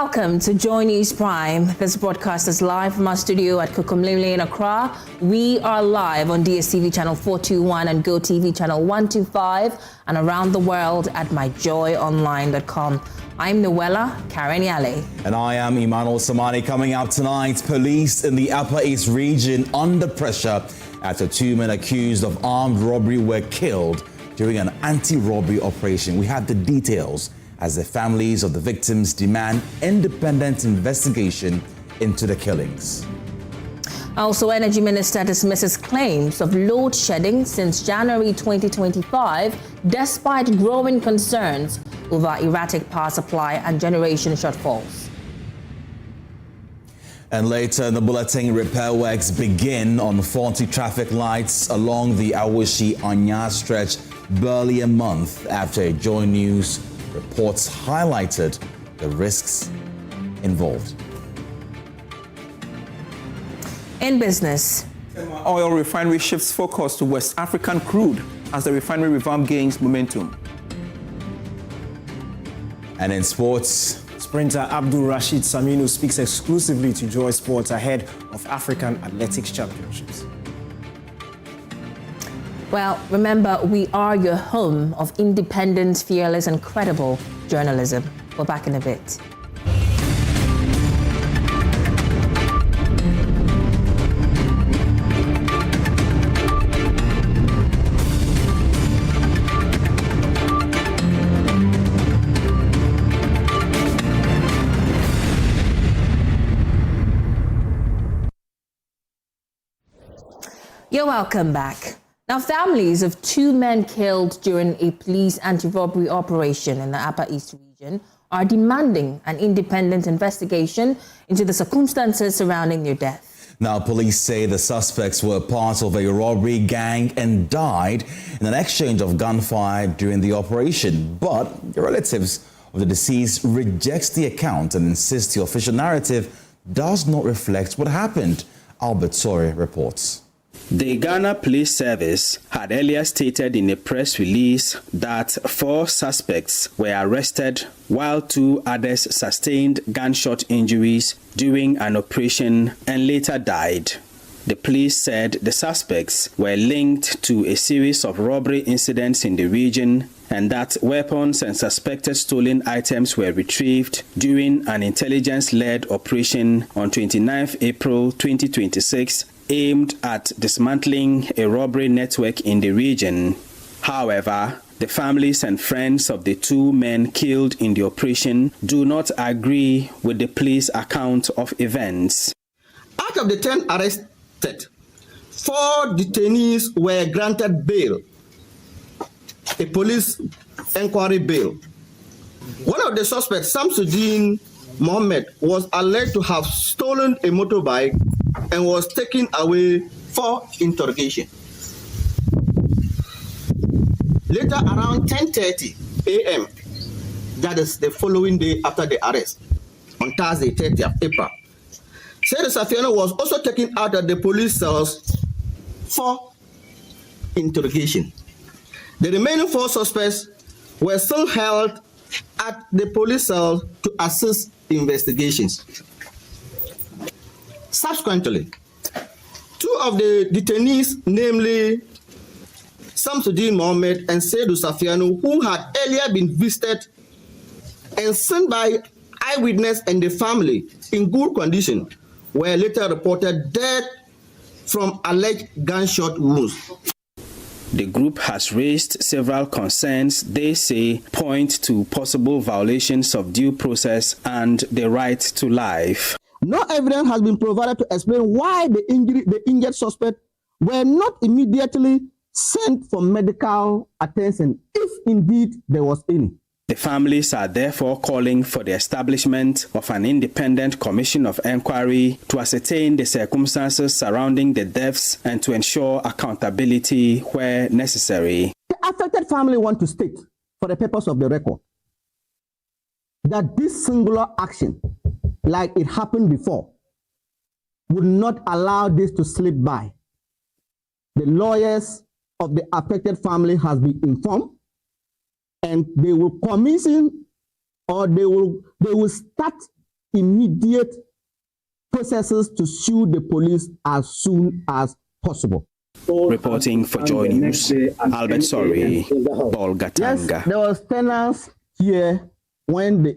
Welcome to JoyNews Prime. This broadcast is live from our studio at Kukumlimli in Accra. We are live on DSTV channel 421 and GoTV channel 125 and around the world at myjoyonline.com. I'm Noella, Kharyne Yalley. And I am Emmanuel. Samani. Coming up tonight, police in the Upper East region under pressure after 2 men accused of armed robbery were killed during an anti-robbery operation. We have the details as the families of the victims demand independent investigation into the killings. Also, Energy Minister dismisses claims of load shedding since January 2025, despite growing concerns over erratic power supply and generation shortfalls. And later in the bulletin, repair works begin on faulty traffic lights along the Awoshi-Anya stretch barely a month after a JoyNews reports highlighted the risks involved. In business, oil refinery shifts focus to West African crude as the refinery revamp gains momentum. And in sports, sprinter Abdul Rashid Saminu speaks exclusively to Joy Sports ahead of African Athletics Championships. Well, remember, we are your home of independent, fearless, and credible journalism. We're back in a bit. You're welcome back. Now, families of 2 men killed during a police anti-robbery operation in the Upper East region are demanding an independent investigation into the circumstances surrounding their death. Now, police say the suspects were part of a robbery gang and died in an exchange of gunfire during the operation. But the relatives of the deceased reject the account and insist the official narrative does not reflect what happened. Albert Sore reports. The Ghana Police Service had earlier stated in a press release that 4 suspects were arrested while 2 others sustained gunshot injuries during an operation and later died. The police said the suspects were linked to a series of robbery incidents in the region and that weapons and suspected stolen items were retrieved during an intelligence-led operation on 29 April 2026 aimed at dismantling a robbery network in the region. However, the families and friends of the 2 men killed in the operation do not agree with the police account of events. Out of the 10 arrested, 4 detainees were granted bail, a police inquiry bail. One of the suspects, Samsuddin Mohammed, was alleged to have stolen a motorbike and was taken away for interrogation. Later, around 10:30 a.m., that is the following day after the arrest, on Thursday, 30th April, Said Safiano was also taken out of the police cells for interrogation. The remaining 4 suspects were still held at the police cell to assist investigations. Subsequently, 2 of the detainees, namely Samsuddin Mohammed and Seydou Safiano, who had earlier been visited and seen by eyewitness and the family in good condition, were later reported dead from alleged gunshot wounds. The group has raised several concerns they say point to possible violations of due process and the right to life. No evidence has been provided to explain why the injured suspect were not immediately sent for medical attention, if indeed there was any. The families are therefore calling for the establishment of an independent commission of inquiry to ascertain the circumstances surrounding the deaths and to ensure accountability where necessary. The affected family want to state, for the purpose of the record, that this singular action, like it happened before, would not allow this to slip by. The lawyers of the affected family has been informed, and they will commission or they will start immediate processes to sue the police as soon as possible. Reporting for Joy News, Albert Sorry, Bolgatanga. Yes, there was tenants here when the...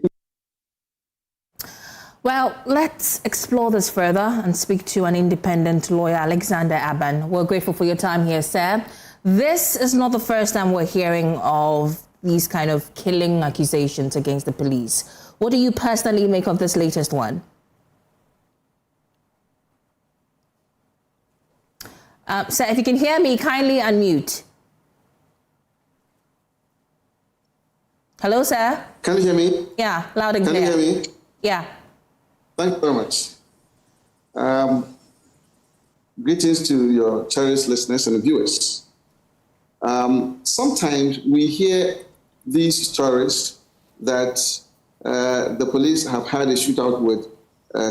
Well, let's explore this further and speak to an independent lawyer, Alexander Aban. We're grateful for your time here, sir. This is not the first time we're hearing of these kind of killing accusations against the police. What do you personally make of this latest one? Sir, if you can hear me, kindly unmute. Hello, sir? Can you hear me? Yeah, loud and clear. Can you hear me? Yeah. Thank you very much. Greetings to your cherished listeners and viewers. Sometimes we hear these stories that the police have had a shootout with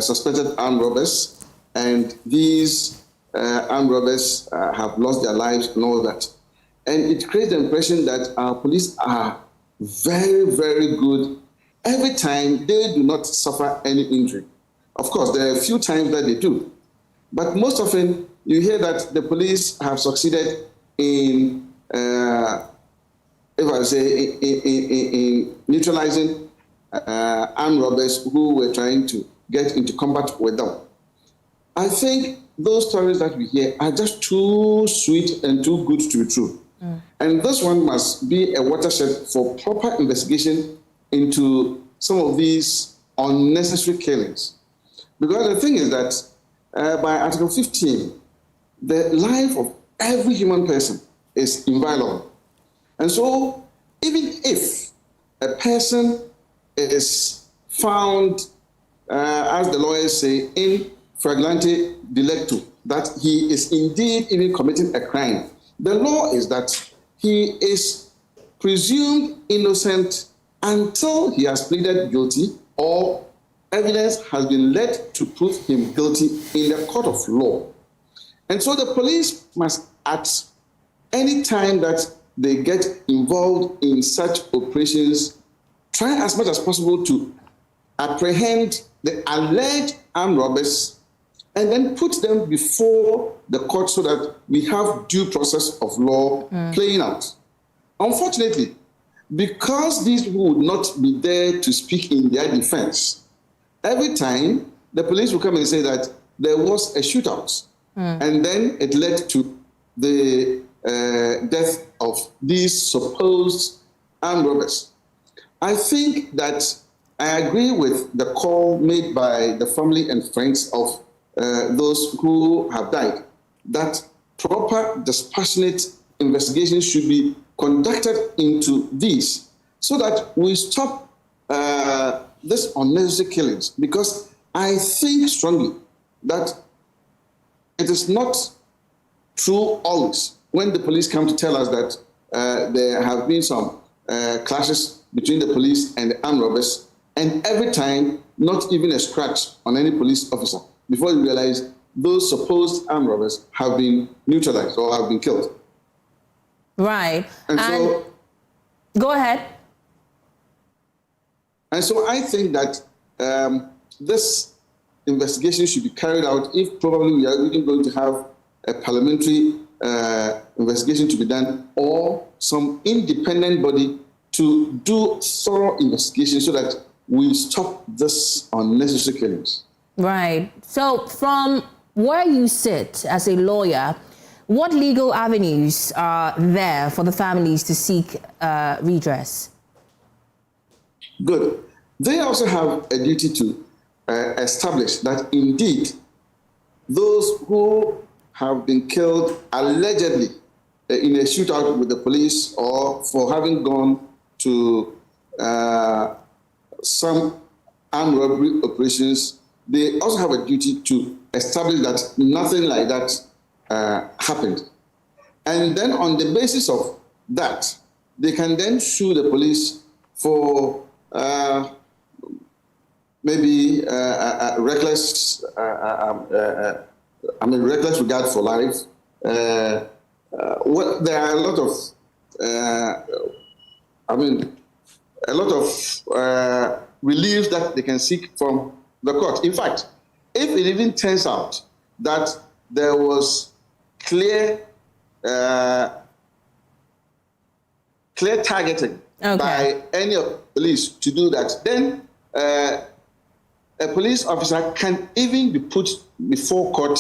suspected armed robbers, and these armed robbers have lost their lives and all that. And it creates the impression that our police are very, very good every time they do not suffer any injury. Of course, there are a few times that they do. But most often, you hear that the police have succeeded in, in neutralizing armed robbers who were trying to get into combat with them. I think those stories that we hear are just too sweet and too good to be true. And this one must be a watershed for proper investigation into some of these unnecessary killings. Because the thing is that by Article 15, the life of every human person is inviolable. And so even if a person is found, as the lawyers say, in flagrante delicto, that he is indeed even committing a crime, the law is that he is presumed innocent until he has pleaded guilty or evidence has been led to prove him guilty in the court of law. And so the police must, at any time that they get involved in such operations, try as much as possible to apprehend the alleged armed robbers and then put them before the court so that we have due process of law playing out. Unfortunately, because these people would not be there to speak in their defense, every time the police will come and say that there was a shootout, and then it led to the death of these supposed armed robbers. I think that I agree with the call made by the family and friends of those who have died, that proper, dispassionate investigation should be conducted into these so that we stop this unnecessary killings. Because I think strongly that it is not true always when the police come to tell us that there have been some clashes between the police and the armed robbers, and every time not even a scratch on any police officer, before you realize those supposed armed robbers have been neutralized or have been killed. Right. And so, go ahead. And so I think that this investigation should be carried out if probably we are even going to have a parliamentary investigation to be done, or some independent body to do thorough investigation so that we stop this unnecessary killings. Right. So from where you sit as a lawyer, what legal avenues are there for the families to seek redress? Good. They also have a duty to establish that indeed those who have been killed allegedly in a shootout with the police or for having gone to some armed robbery operations, they also have a duty to establish that nothing like that happened. And then on the basis of that, they can then sue the police for maybe reckless, reckless regard for life. There are a lot of, relief that they can seek from the court. In fact, if it even turns out that there was clear targeting by any of the police to do that, then a police officer can even be put before court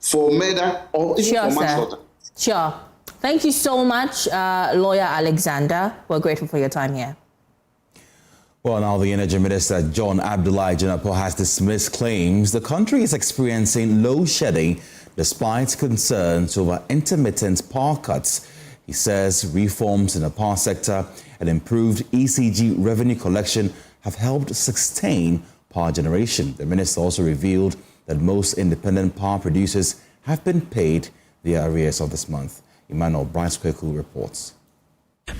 for murder or even for manslaughter. Sure. Thank you so much, Lawyer Alexander. We're grateful for your time here. Well, now the Energy Minister, John Abdullahi Janapo, has dismissed claims the country is experiencing load shedding despite concerns over intermittent power cuts. He says reforms in the power sector and improved ECG revenue collection have helped sustain power generation. The minister also revealed that most independent power producers have been paid their arrears of this month. Emmanuel reports.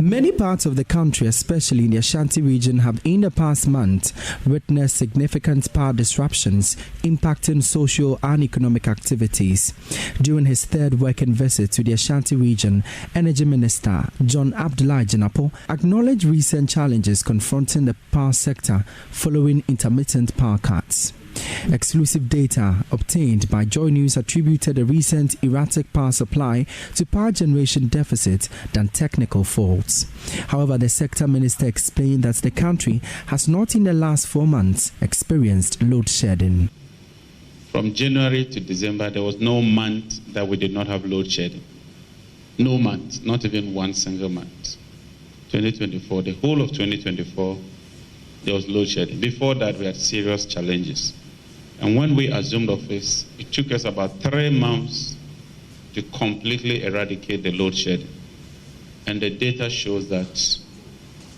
Many parts of the country, especially in the Ashanti region, have in the past month witnessed significant power disruptions impacting social and economic activities. During his third working visit to the Ashanti region, Energy Minister John Abdullahi Janapo acknowledged recent challenges confronting the power sector following intermittent power cuts. Exclusive data obtained by JoyNews attributed a recent erratic power supply to power generation deficit than technical faults. However, the sector minister explained that the country has not in the last 4 months experienced load shedding. From January to December, there was no month that we did not have load shedding. No month, not even one single month. 2024, the whole of 2024, there was load shedding. Before that, we had serious challenges. And when we assumed office, it took us about 3 months to completely eradicate the load shedding. And the data shows that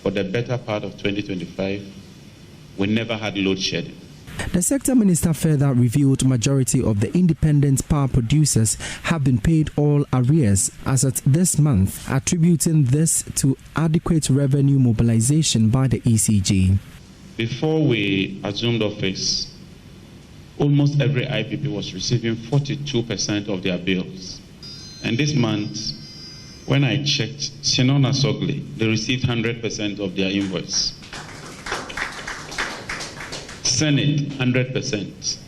for the better part of 2025, we never had load shedding. The sector minister further revealed majority of the independent power producers have been paid all arrears as at this month, attributing this to adequate revenue mobilization by the ECG. Before we assumed office, almost every IPP was receiving 42% of their bills. And this month, when I checked, Sinona Sogli, they received 100% of their invoice. Senate, 100%.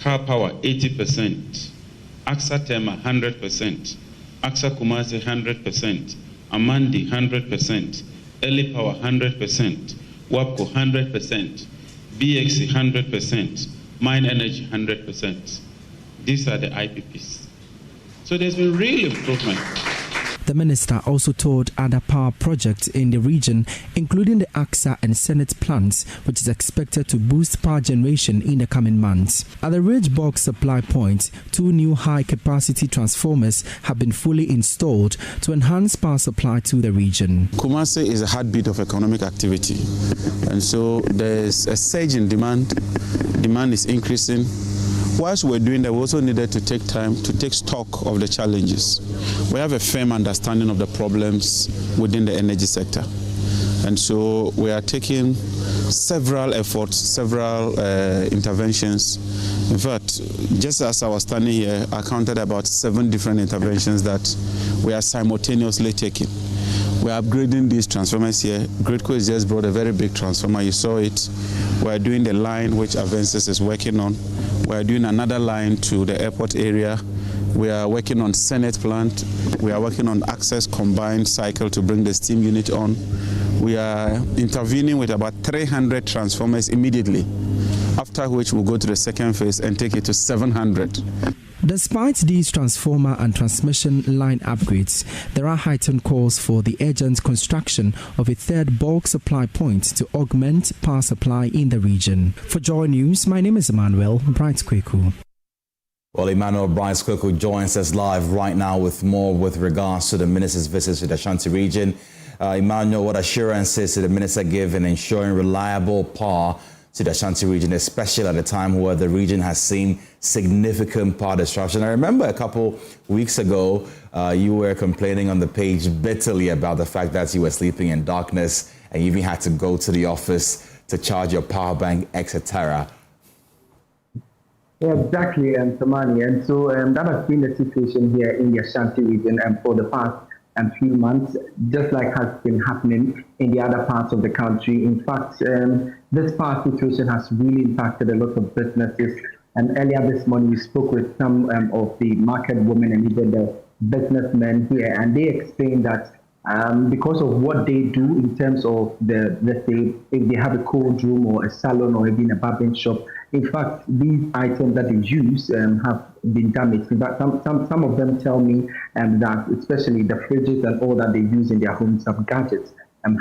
Car Power, 80%. AXA Tema, 100%. AXA Kumasi, 100%. Amandi, 100%. Early Power, 100%. WAPCO, 100%. BXC, 100%. Mine Energy, 100%. These are the IPPs. So there's been real improvement. The minister also toured other power projects in the region, including the AXA and Senate plants, which is expected to boost power generation in the coming months. At the Ridge Box supply point, 2 new high-capacity transformers have been fully installed to enhance power supply to the region. Kumasi is a heartbeat of economic activity, and so there's a surge in demand. Demand is increasing. Whilst we're doing that, we also needed to take time to take stock of the challenges. We have a firm understanding of the problems within the energy sector. And so we are taking several efforts, several interventions. In fact, just as I was standing here, I counted about 7 different interventions that we are simultaneously taking. We are upgrading these transformers here. Gridco has just brought a very big transformer. You saw it. We are doing the line which Avensis is working on. We are doing another line to the airport area. We are working on Senate plant. We are working on Access combined cycle to bring the steam unit on. We are intervening with about 300 transformers immediately, after which we'll go to the second phase and take it to 700. Despite these transformer and transmission line upgrades, there are heightened calls for the urgent construction of a third bulk supply point to augment power supply in the region. For Joy News, my name is Emmanuel Bright-Kweku. Well, Emmanuel Bright-Kweku joins us live right now with more with regards to the minister's visit to the Ashanti region. Emmanuel, what assurances did the minister give in ensuring reliable power to the Ashanti region, especially at a time where the region has seen significant power disruption? I remember a couple weeks ago, you were complaining on the page bitterly about the fact that you were sleeping in darkness and you even had to go to the office to charge your power bank, etc. Yeah, exactly, Samani. And so that has been the situation here in the Ashanti region for the past few months, just like has been happening in the other parts of the country. In fact, this past situation has really impacted a lot of businesses. And earlier this morning, we spoke with some of the market women and even the businessmen here, and they explained that because of what they do in terms of let's say, if they have a cold room or a salon or even a barbering shop, in fact, these items that they use have been damaged. In fact, some of them tell me that especially the fridges and all that they use in their homes, some gadgets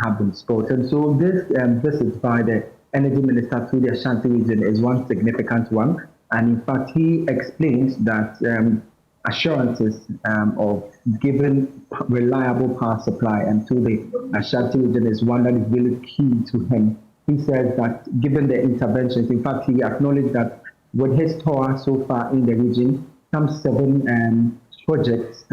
have been spoiled. And so this is by the Energy Minister through the Ashanti region is one significant one. And in fact, he explains that assurances of giving reliable power supply and to the Ashanti region is one that is really key to him. He says that given the interventions, in fact, he acknowledged that with his tour so far in the region, some 7 projects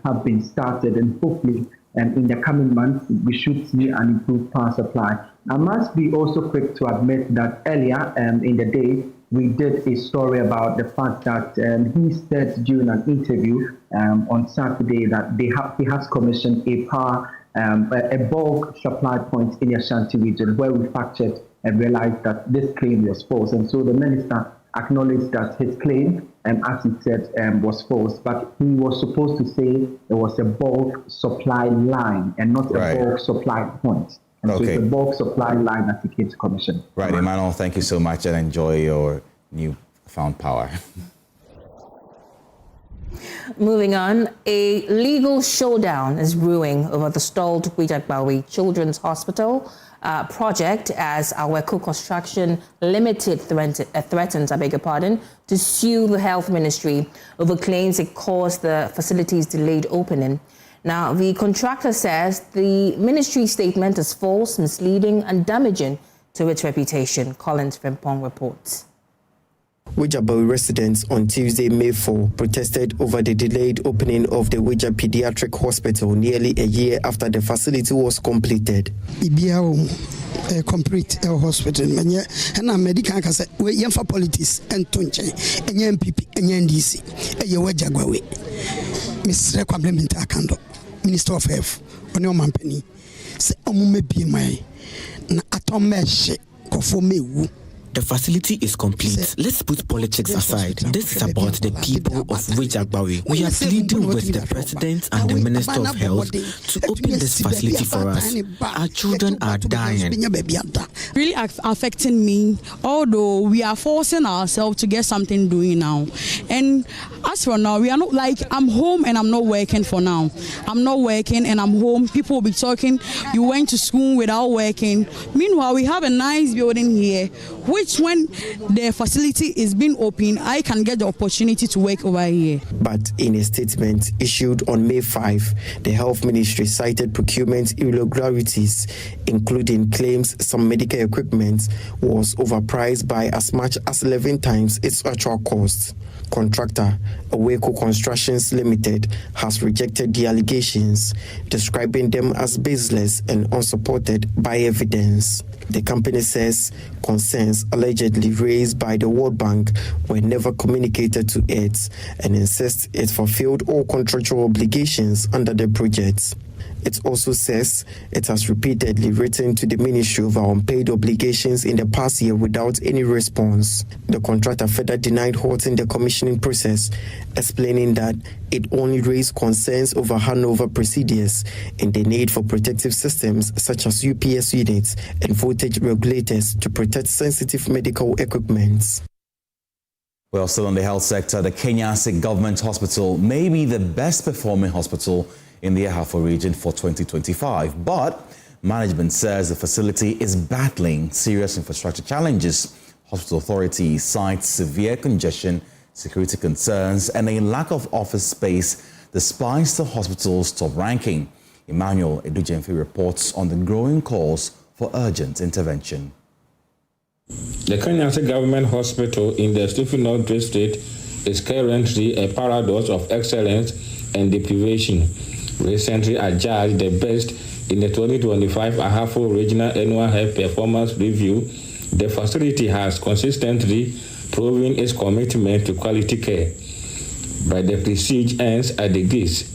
have been started, and hopefully in the coming months, we should see an improved power supply. I must be also quick to admit that earlier in the day, we did a story about the fact that he said during an interview on Saturday that he has commissioned a bulk supply point in the Ashanti region where we fact-checked and realized that this claim was false. And so the minister acknowledged that his claim, as he said, was false, but he was supposed to say it was a bulk supply line and not a bulk supply point. And so it's a bulk supply line that he came to commission. Right, Emmanuel, thank you so much and enjoy your newfound power. Moving on, a legal showdown is brewing over the stalled Wijakbawi Children's Hospital project as our Construction Limited threatens, to sue the Health Ministry over claims it caused the facility's delayed opening. Now, the contractor says the ministry statement is false, misleading, and damaging to its reputation. Collins Frimpong reports. Wijakbawi residents on Tuesday, May 4, protested over the delayed opening of the Wija Pediatric Hospital nearly a year after the facility was completed. Complete hospital and American say we for politics and tunche and MPP and NDC Wijakbawi. Mr. Kwablemint Akando, Minister of Health, on your company, say Omume be my na atomeshe kofomewu. The facility is complete. Let's put politics aside. This is about the people of Wijakbawi. We are pleading with the President and the Minister of Health to open this facility for us. Our children are dying. Really affecting me, although we are forcing ourselves to get something doing now. And as for now, we are not like, I'm home and I'm not working for now. I'm not working and I'm home. People will be talking, you went to school without working. Meanwhile, we have a nice building here, which when the facility is being open, I can get the opportunity to work over here. But in a statement issued on May 5, the Health Ministry cited procurement irregularities, including claims some medical equipment was overpriced by as much as 11 times its actual cost. Contractor Aweko Constructions Limited has rejected the allegations, describing them as baseless and unsupported by evidence. The company says concerns allegedly raised by the World Bank were never communicated to it and insists it fulfilled all contractual obligations under the project. It also says it has repeatedly written to the Ministry of our unpaid obligations in the past year without any response. The contractor further denied halting the commissioning process, explaining that it only raised concerns over handover procedures and the need for protective systems such as UPS units and voltage regulators to protect sensitive medical equipment. Well, still in the health sector, the Kenyasi Government Hospital may be the best performing hospital in the Ahafo region for 2025. But management says the facility is battling serious infrastructure challenges. Hospital authorities cite severe congestion, security concerns, and a lack of office space despite the hospital's top ranking. Emmanuel Edujemfi reports on the growing calls for urgent intervention. The Kenyasi Government Hospital in the Stephen North District is currently a paradox of excellence and deprivation. Recently adjudged the best in the 2025 Ahafo Regional Annual Health Performance Review, the facility has consistently proven its commitment to quality care, but the prestige ends at the gates.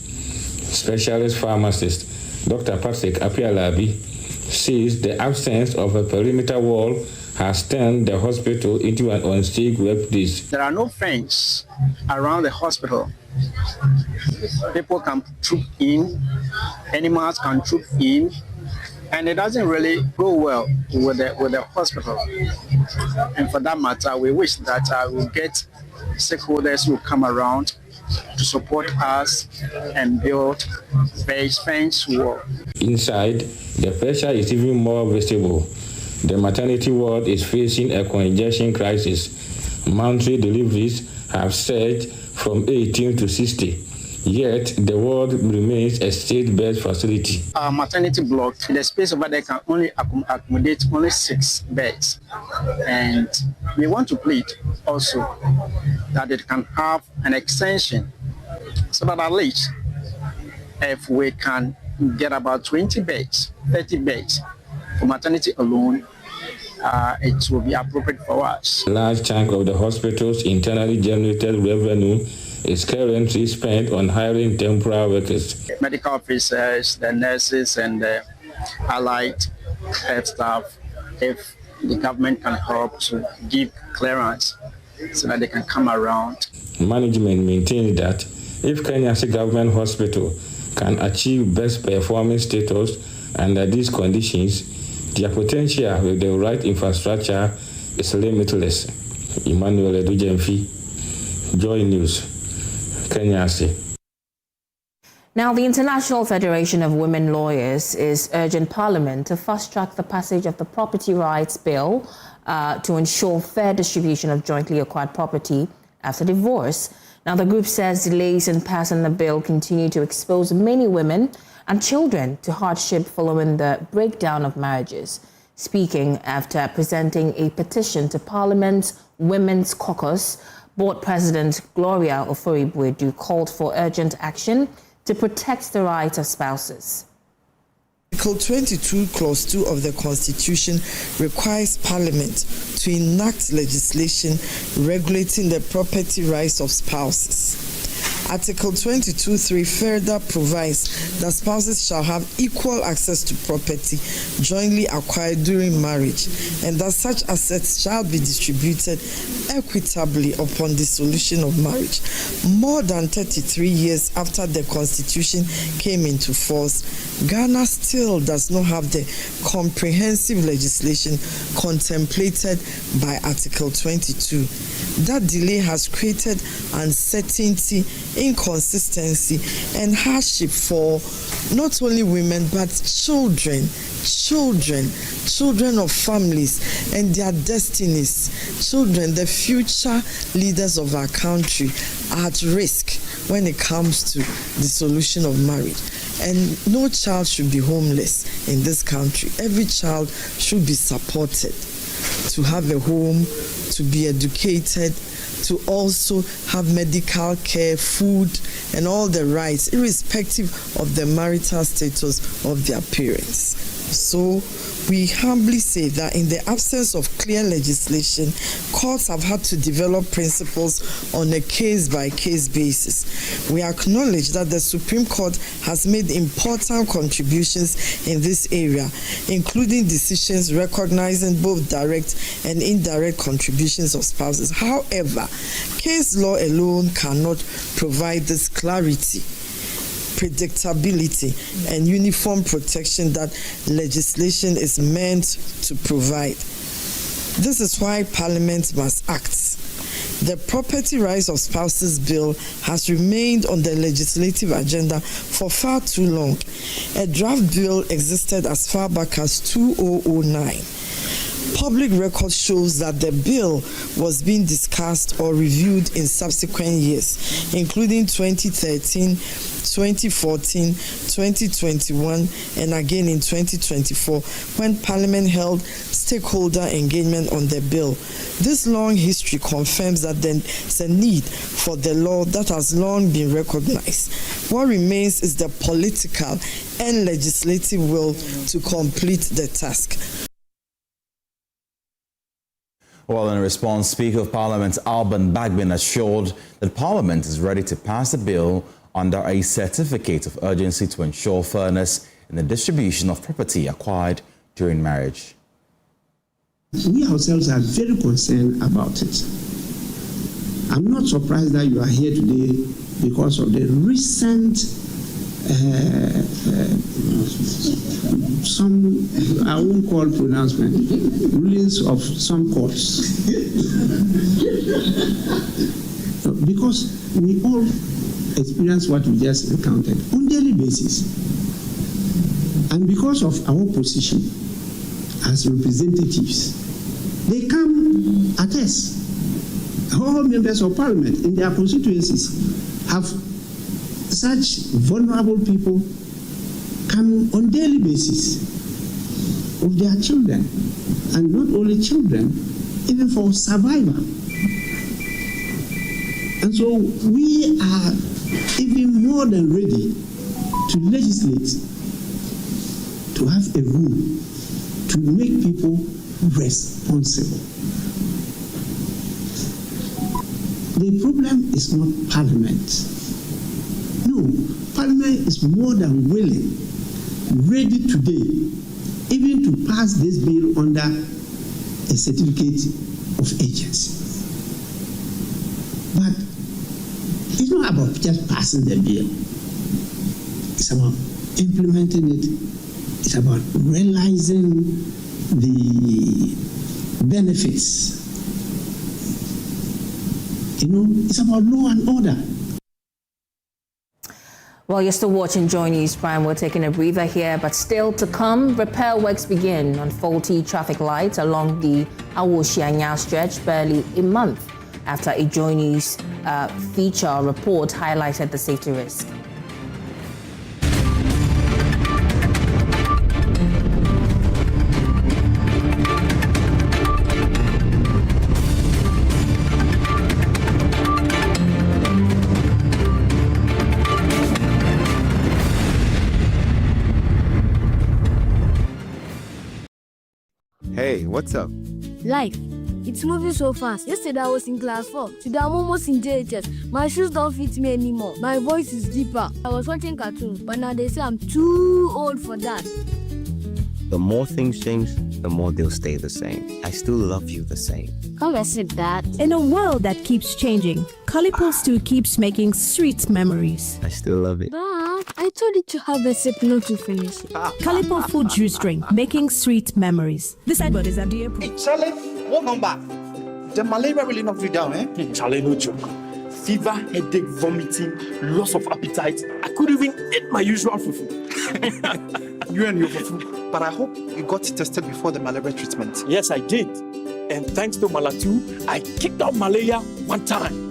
specialist pharmacist Dr. Patrick Apialabi says the absence of a perimeter wall has turned the hospital into an unsafe workplace. There are no fence around the hospital. People can troop in, animals can troop in, and it doesn't really go well with the hospital. And for that matter, we wish that we'll get stakeholders who come around to support us and build fence wall. Inside, the pressure is even more visible. The maternity ward is facing a congestion crisis. Monthly deliveries have surged from 18 to 60. Yet, the ward remains a state-bed facility. Our maternity block, the space over there can only accommodate only 6 beds. And we want to plead also that it can have an extension so that at least if we can get about 20 beds, 30 beds for maternity alone, it will be appropriate for us. A large chunk of the hospital's internally generated revenue is currently spent on hiring temporary workers. Medical officers, the nurses, and the allied health staff, if the government can help to give clearance so that they can come around. Management maintains that if Kenyasi Government Hospital can achieve best performing status under these conditions, their potential with the right infrastructure is limitless. Emmanuel, Joy News, Kenyasi. Now, the International Federation of Women Lawyers is urging Parliament to fast-track the passage of the Property Rights Bill to ensure fair distribution of jointly acquired property after divorce. Now, the group says delays in passing the bill continue to expose many women and children to hardship following the breakdown of marriages. Speaking after presenting a petition to Parliament's Women's Caucus, Board President Gloria Ofori-Buedu called for urgent action to protect the rights of spouses. Article 22, Clause 2 of the Constitution requires Parliament to enact legislation regulating the property rights of spouses. Article 22(3) further provides that spouses shall have equal access to property jointly acquired during marriage, and that such assets shall be distributed equitably upon dissolution of marriage. More than 33 years after the Constitution came into force, Ghana still does not have the comprehensive legislation contemplated by Article 22. That delay has created uncertainty, inconsistency, and hardship for not only women but children of families and their destinies. Children, the future leaders of our country, are at risk when it comes to dissolution of marriage. And no child should be homeless in this country. Every child should be supported to have a home, to be educated, to also have medical care, food, and all the rights, irrespective of the marital status of their parents. So we humbly say that in the absence of clear legislation, courts have had to develop principles on a case-by-case basis. We acknowledge that the Supreme Court has made important contributions in this area, including decisions recognizing both direct and indirect contributions of spouses. However, case law alone cannot provide this clarity, predictability, and uniform protection that legislation is meant to provide. This is why Parliament must act. The Property Rights of Spouses Bill has remained on the legislative agenda for far too long. A draft bill existed as far back as 2009. Public record shows that the bill was being discussed or reviewed in subsequent years, including 2013, 2014, 2021, and again in 2024, when Parliament held stakeholder engagement on the bill. This long history confirms that there's a need for the law that has long been recognized. What remains is the political and legislative will to complete the task. Well, in response, Speaker of Parliament Alban Bagbin assured that Parliament is ready to pass the bill under a certificate of urgency to ensure fairness in the distribution of property acquired during marriage. We ourselves are very concerned about it. I'm not surprised that you are here today because of the recent I won't call pronouncement, rulings of some courts. Because we all experience what we just encountered on a daily basis. And because of our position as representatives, they come at us. All members of parliament in their constituencies have such vulnerable people come on a daily basis with their children, and not only children, even for survival. And so we are even more than ready to legislate, to have a rule to make people responsible. The problem is not Parliament. No, Parliament is more than willing, ready today, even to pass this bill under a certificate of agency. But it's not about just passing the bill. It's about implementing it. It's about realizing the benefits. You know, it's about law and order. Well, you're still watching JoyNews Prime. We're taking a breather here, but still to come, repair works begin on faulty traffic lights along the Awo-Shianya stretch barely a month after a JoyNews feature report highlighted the safety risk. Hey, what's up? Life. It's moving so fast. Yesterday I was in class 4. Today I'm almost in JHS. My shoes don't fit me anymore. My voice is deeper. I was watching cartoons, but now they say I'm too old for that. The more things change, the more they'll stay the same. I still love you the same. Come and sit that. In a world that keeps changing, Kalipo still keeps making sweet memories. I still love it. Dad, I told you to have a sip not to finish it. Kalipo food juice drink, making sweet memories. This advert is FDA approved. Hey, Charlie, welcome back. The malaria really knocked you down, eh? Charlie, no joke. Fever, headache, vomiting, loss of appetite. I couldn't even eat my usual fufu. You and your fufu. But I hope you got tested before the malaria treatment. Yes, I did. And thanks to Malatu, I kicked out malaria one time.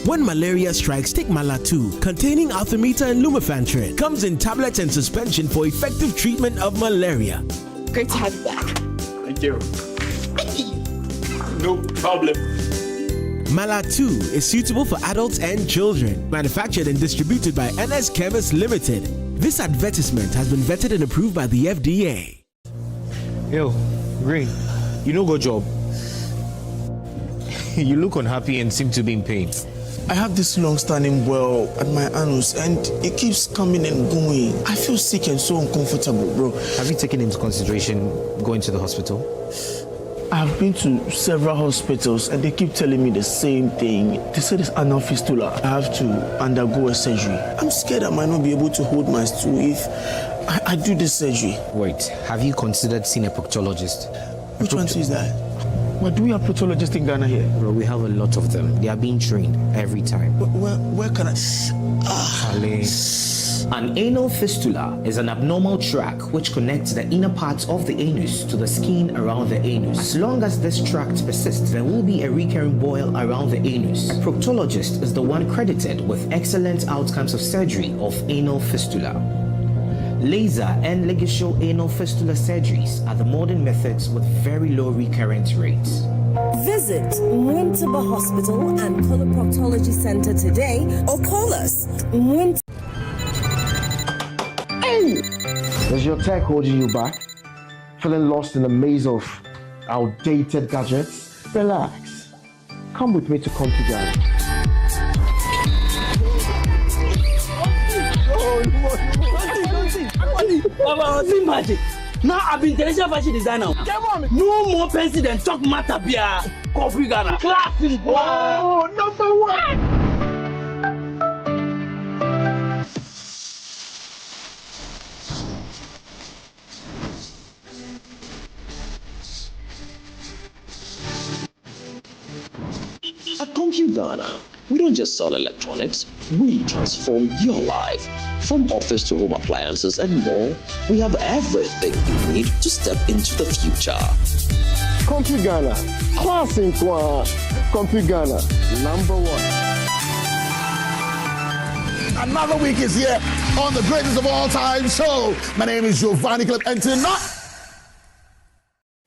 When malaria strikes, take Malatu, containing artemether and lumefantrine. Comes in tablets and suspension for effective treatment of malaria. Great to have you back. Thank you. No problem. Malatu is suitable for adults and children. Manufactured and distributed by NS Chemist Limited. This advertisement has been vetted and approved by the FDA. Yo, Green, you know good job. You look unhappy and seem to be in pain. I have this long-standing well at my anus and it keeps coming and going. I feel sick and so uncomfortable, bro. Have you taken into consideration going to the hospital? I've been to several hospitals and they keep telling me the same thing. They said it's anal fistula. I have to undergo a surgery. I'm scared I might not be able to hold my stool if I do this surgery. Wait, have you considered seeing a proctologist? Which one is that? What, do we have proctologists in Ghana here? Bro, we have a lot of them. They are being trained every time. Where can I? An anal fistula is an abnormal tract which connects the inner parts of the anus to the skin around the anus. As long as this tract persists, there will be a recurring boil around the anus. A proctologist is the one credited with excellent outcomes of surgery of anal fistula. Laser and ligature anal fistula surgeries are the modern methods with very low recurrence rates. Visit Mwintaba Hospital and Coloproctology Center today or call us. Hey! Is your tech holding you back? Feeling lost in the maze of outdated gadgets? Relax. Come with me to Comfy Garden. Magic. Now I've been international fashion designer. No more pencil than talk matter beer. Coffee Ghana. Classic. Oh, number one. At Ghana, we don't just sell electronics, we transform your life. From office to home appliances and more, we have everything you need to step into the future. Ghana, classic one. Ghana, number one. Another week is here on the greatest of all time show. My name is Giovanni Clip, and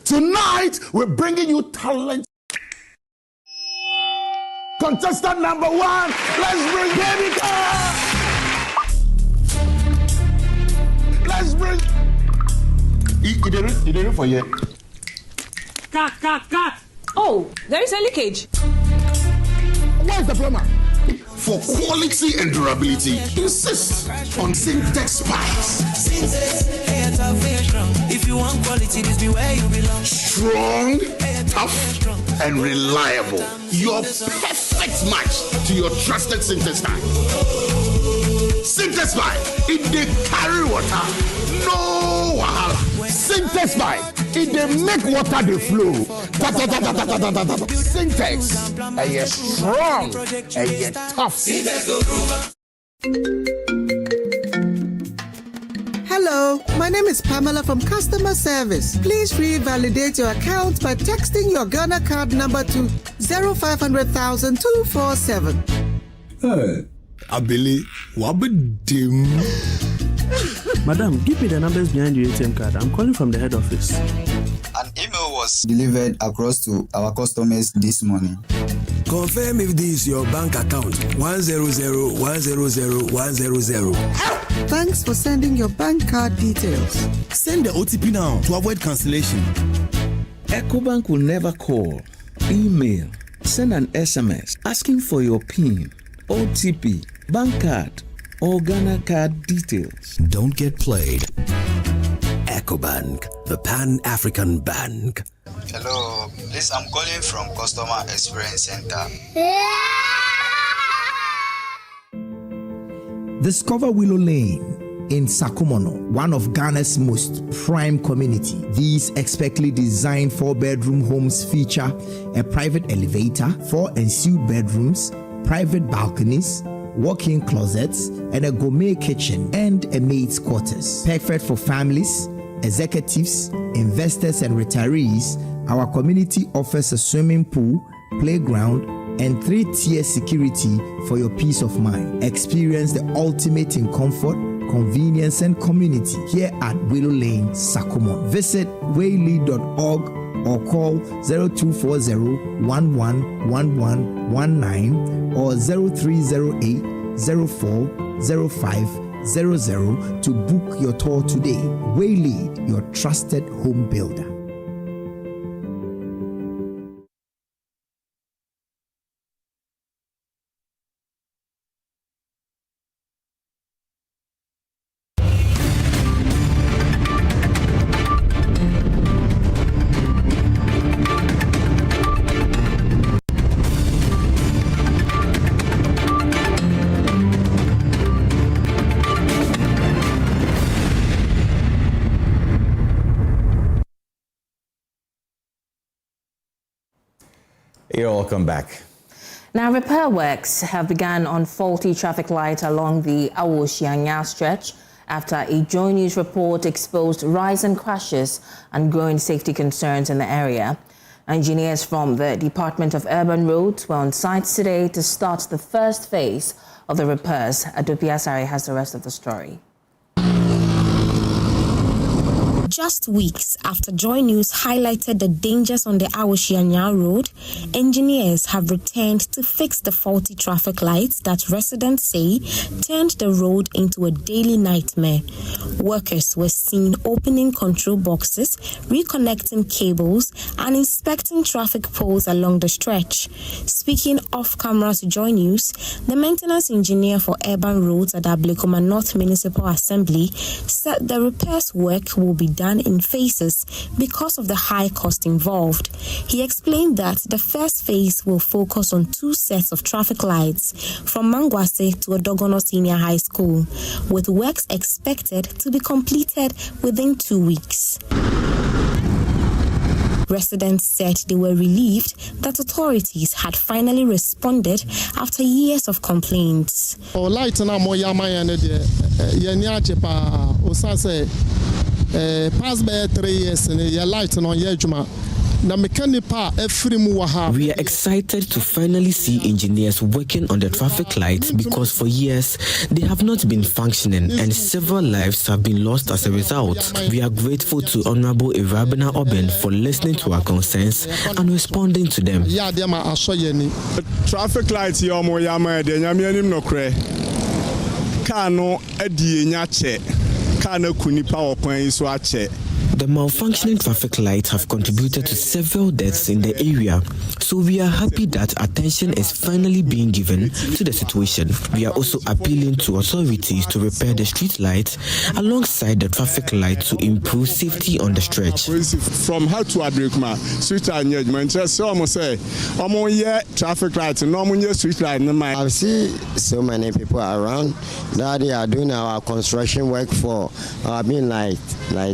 tonight we're bringing you talent. Contestant number one, let's bring Baby Girl. Let's bring. You did it for you. Cut. Oh, there is a leakage. Where is the plumber? For quality and durability, insist on Syntex pipes. If you want quality, this be where you belong. Strong, tough, and reliable. Your perfect match to your trusted Syntex pipe. Syntex pipe, it dey carry water, no wahala. Syntex pipe, it dey make water dey flow. Syntex, and you're strong, and you're tough. Hello, my name is Pamela from Customer Service. Please revalidate your account by texting your Ghana card number to 0500,000 247. Hey, Abili, wabadim. Madam, give me the numbers behind your ATM card. I'm calling from the head office. An email was delivered across to our customers this morning. Confirm if this is your bank account. 100,100,100. Thanks for sending your bank card details. Send the OTP now to avoid cancellation. EcoBank will never call, email, send an SMS asking for your PIN, OTP, bank card, or Ghana card details. Don't get played. EcoBank, the Pan-African Bank. Hello, please, I'm calling from Customer Experience Center. Discover Willow Lane in Sakumono, one of Ghana's most prime community. These expertly designed 4-bedroom homes feature a private elevator, 4 ensuite bedrooms, private balconies, walk-in closets, and a gourmet kitchen and a maid's quarters. Perfect for families, executives, investors, and retirees. Our community offers a swimming pool, playground, and 3-tier security for your peace of mind. Experience the ultimate in comfort, convenience, and community here at Willow Lane, Sakumo. Visit wayley.org or call 0240-111119 or 0308-040500 to book your tour today. Wayley, your trusted home builder. You're welcome back. Now, repair works have begun on faulty traffic lights along the Awo-Shianya stretch after a JoyNews report exposed rising crashes and growing safety concerns in the area. Engineers from the Department of Urban Roads were on site today to start the first phase of the repairs. Adopi Asari has the rest of the story. Just weeks after Joy News highlighted the dangers on the Awoshianya Road, engineers have returned to fix the faulty traffic lights that residents say turned the road into a daily nightmare. Workers were seen opening control boxes, reconnecting cables, and inspecting traffic poles along the stretch. Speaking off camera to Joy News, the maintenance engineer for urban roads at Ablekuma North Municipal Assembly said the repairs work will be done in phases because of the high cost involved. He explained that the first phase will focus on 2 sets of traffic lights from Mangwase to Odogono Senior High School, with works expected to be completed within 2 weeks. Residents said they were relieved that authorities had finally responded after years of complaints. Past by 3 years and your light on your juma. We are excited to finally see engineers working on the traffic lights because for years they have not been functioning and several lives have been lost as a result. We are grateful to Honorable Irabena Oben for listening to our concerns and responding to them. Traffic lights The malfunctioning traffic lights have contributed to several deaths in the area, so we are happy that attention is finally being given to the situation. We are also appealing to authorities to repair the street lights alongside the traffic light to improve safety on the stretch. From here to Abrikma, street arrangement, so almost say, traffic lights, no street light. I see so many people around that they are doing our construction work for being light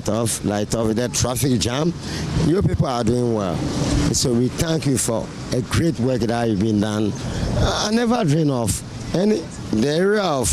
off the traffic jam. You people are doing well, so we thank you for a great work that you've been done. I never dream of the area of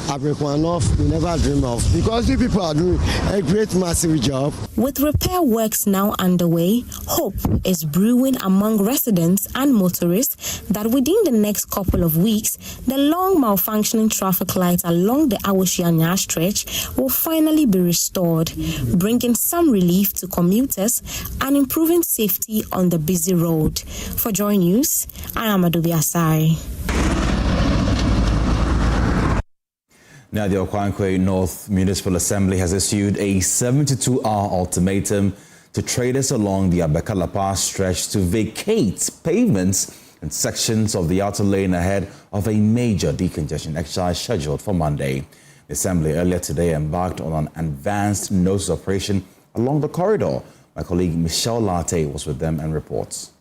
Abrikwa North, we never dream of, because you people are doing a great massive job. With repair works now underway, hope is brewing among residents and motorists that within the next couple of weeks, the long malfunctioning traffic lights along the Awoshianya stretch will finally be restored, bringing some relief to commuters and improving safety on the busy road. For Joy News, I am Adobe Asari. Now, the Okwankwe North Municipal Assembly has issued a 72-hour ultimatum to traders along the Abeka-La stretch to vacate pavements and sections of the outer lane ahead of a major decongestion exercise scheduled for Monday. The Assembly earlier today embarked on an advanced notice operation along the corridor. My colleague Michelle Latte was with them and reports.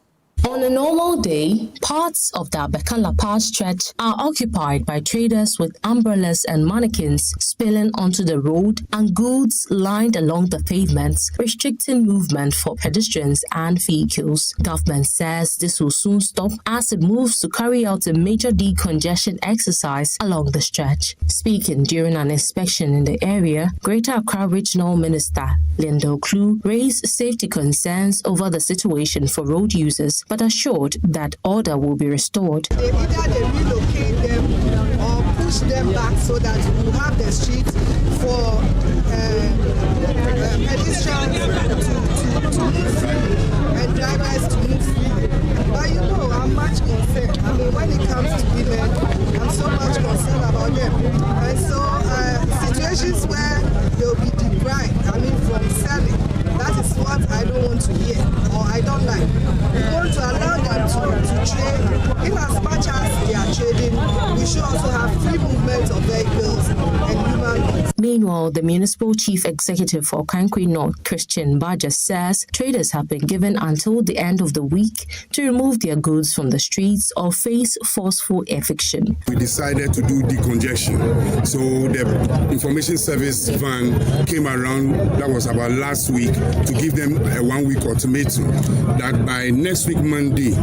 On a normal day, parts of the Abeka-La stretch are occupied by traders with umbrellas and mannequins spilling onto the road and goods lined along the pavements, restricting movement for pedestrians and vehicles. Government says this will soon stop as it moves to carry out a major decongestion exercise along the stretch. Speaking during an inspection in the area, Greater Accra Regional Minister Linda Oklu raised safety concerns over the situation for road users, but assured that order will be restored. Either they relocate them or push them back so that we have the streets for pedestrians to move freely and drivers to move freely. But you know, I'm much concerned. I mean, when it comes to women, I'm so much concerned about them. And so situations where they'll be deprived, from selling, that is what I don't want to hear, or I don't like. We want to allow them to trade. In as much as they are trading, we should also have free movement of vehicles and human beings. Meanwhile, the Municipal Chief Executive for Okwankwe North, Christian Baja, says traders have been given until the end of the week to remove their goods from the streets or face forceful eviction. We decided to do decongestion. So the information service van came around, that was about last week, to give them a 1 week ultimatum that by next week Monday,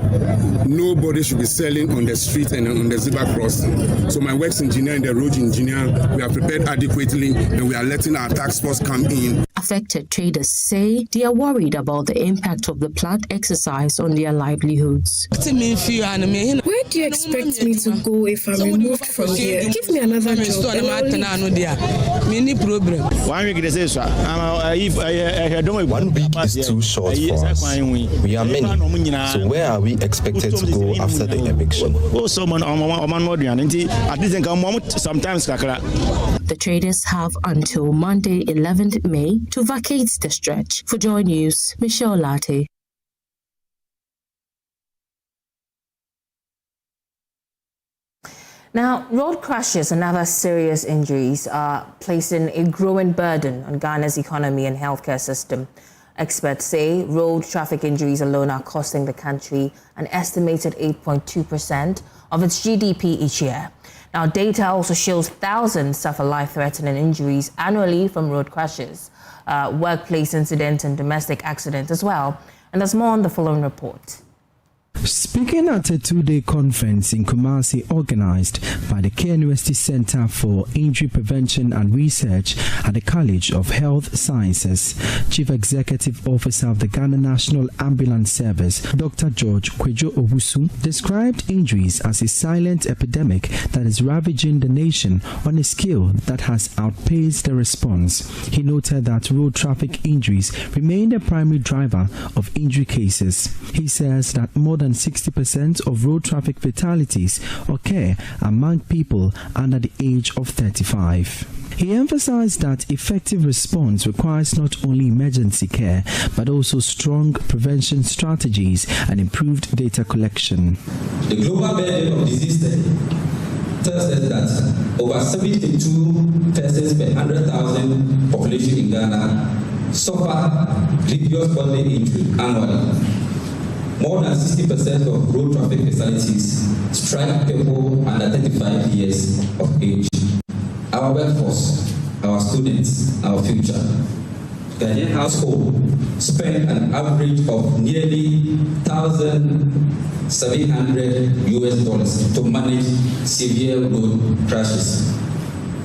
nobody should be selling on the street and on the zebra crossing. So my works engineer and the road engineer, we are prepared adequately and we are letting our task force come in. affected traders say they are worried about the impact of the planned exercise on their livelihoods. Where do you expect me to go if I'm removed from here? Give me another job and I'll leave. Problem. 1 week they say so. 1 week is too short for us. We are many. So where are we expected to go after the eviction? Sometimes the traders have until Monday 11th May to vacate the stretch. For Joy News, Michelle Latte. Now, road crashes and other serious injuries are placing a growing burden on Ghana's economy and healthcare system. Experts say road traffic injuries alone are costing the country an estimated 8.2% of its GDP each year. Now, data also shows thousands suffer life-threatening injuries annually from road crashes, workplace incidents and domestic accidents as well. And there's more on the following report. Speaking at a two-day conference in Kumasi organized by the Kenyasi Center for Injury Prevention and Research at the College of Health Sciences, Chief Executive Officer of the Ghana National Ambulance Service, Dr. George Kwejo Owusu, described injuries as a silent epidemic that is ravaging the nation on a scale that has outpaced the response. He noted that road traffic injuries remain the primary driver of injury cases. He says that more than 60% of road traffic fatalities occur among people under the age of 35. He emphasized that effective response requires not only emergency care, but also strong prevention strategies and improved data collection. The global burden of disease tells us that over 72 persons per 100,000 population in Ghana suffer grievous bodily injury annually. More than 60% of road traffic fatalities strike people under 35 years of age. Our workforce, our students, our future. Ghanaian households spend an average of nearly $1,700 to manage severe road crashes.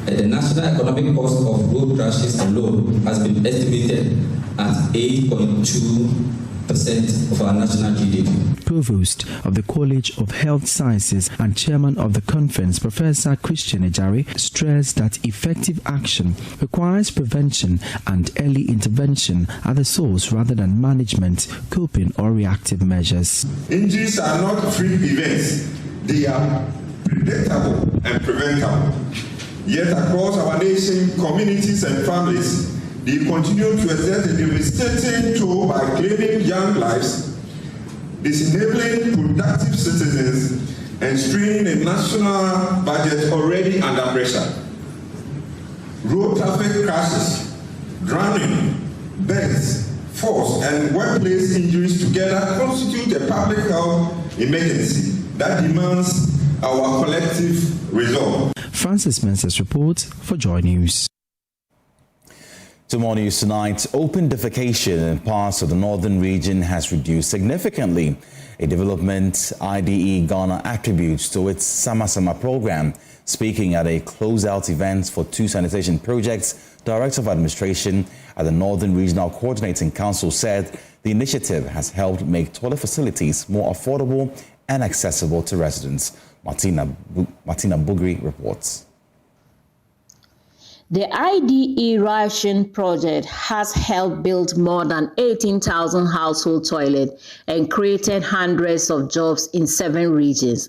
And the national economic cost of road crashes alone has been estimated at 8.2% of our national GDP. Provost of the College of Health Sciences and Chairman of the conference, Professor Christian Ejari, stressed that effective action requires prevention and early intervention at the source rather than management, coping or reactive measures. Injuries are not freak events. They are predictable and preventable. Yet across our nation, communities and families, they continue to exert a devastating toll by claiming young lives, disenabling productive citizens, and straining a national budget already under pressure. Road traffic crashes, drowning, deaths, force, and workplace injuries together constitute a public health emergency that demands our collective resolve. Francis Mensah's report for Joy News. To more news tonight, open defecation in parts of the northern region has reduced significantly, a development IDE Ghana attributes to its Sama program. Speaking at a closeout event for 2 sanitation projects, Director of Administration at the Northern Regional Coordinating Council said the initiative has helped make toilet facilities more affordable and accessible to residents. Martina Bugri reports. The IDE ration project has helped build more than 18,000 household toilets and created hundreds of jobs in 7 regions.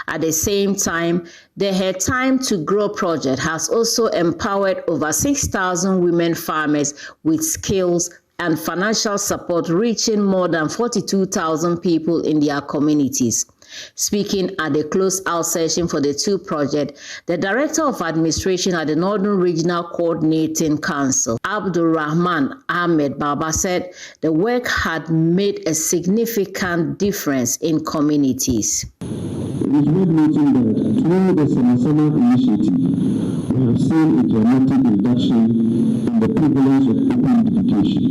At the same time, the Her Time to Grow project has also empowered over 6,000 women farmers with skills and financial support, reaching more than 42,000 people in their communities. Speaking at the close-out session for the 2 projects, the Director of Administration at the Northern Regional Coordinating Council, Abdulrahman Ahmed Baba, said the work had made a significant difference in communities. It is worth noting that through the Sama initiative, we have seen a dramatic reduction in the prevalence of open defecation,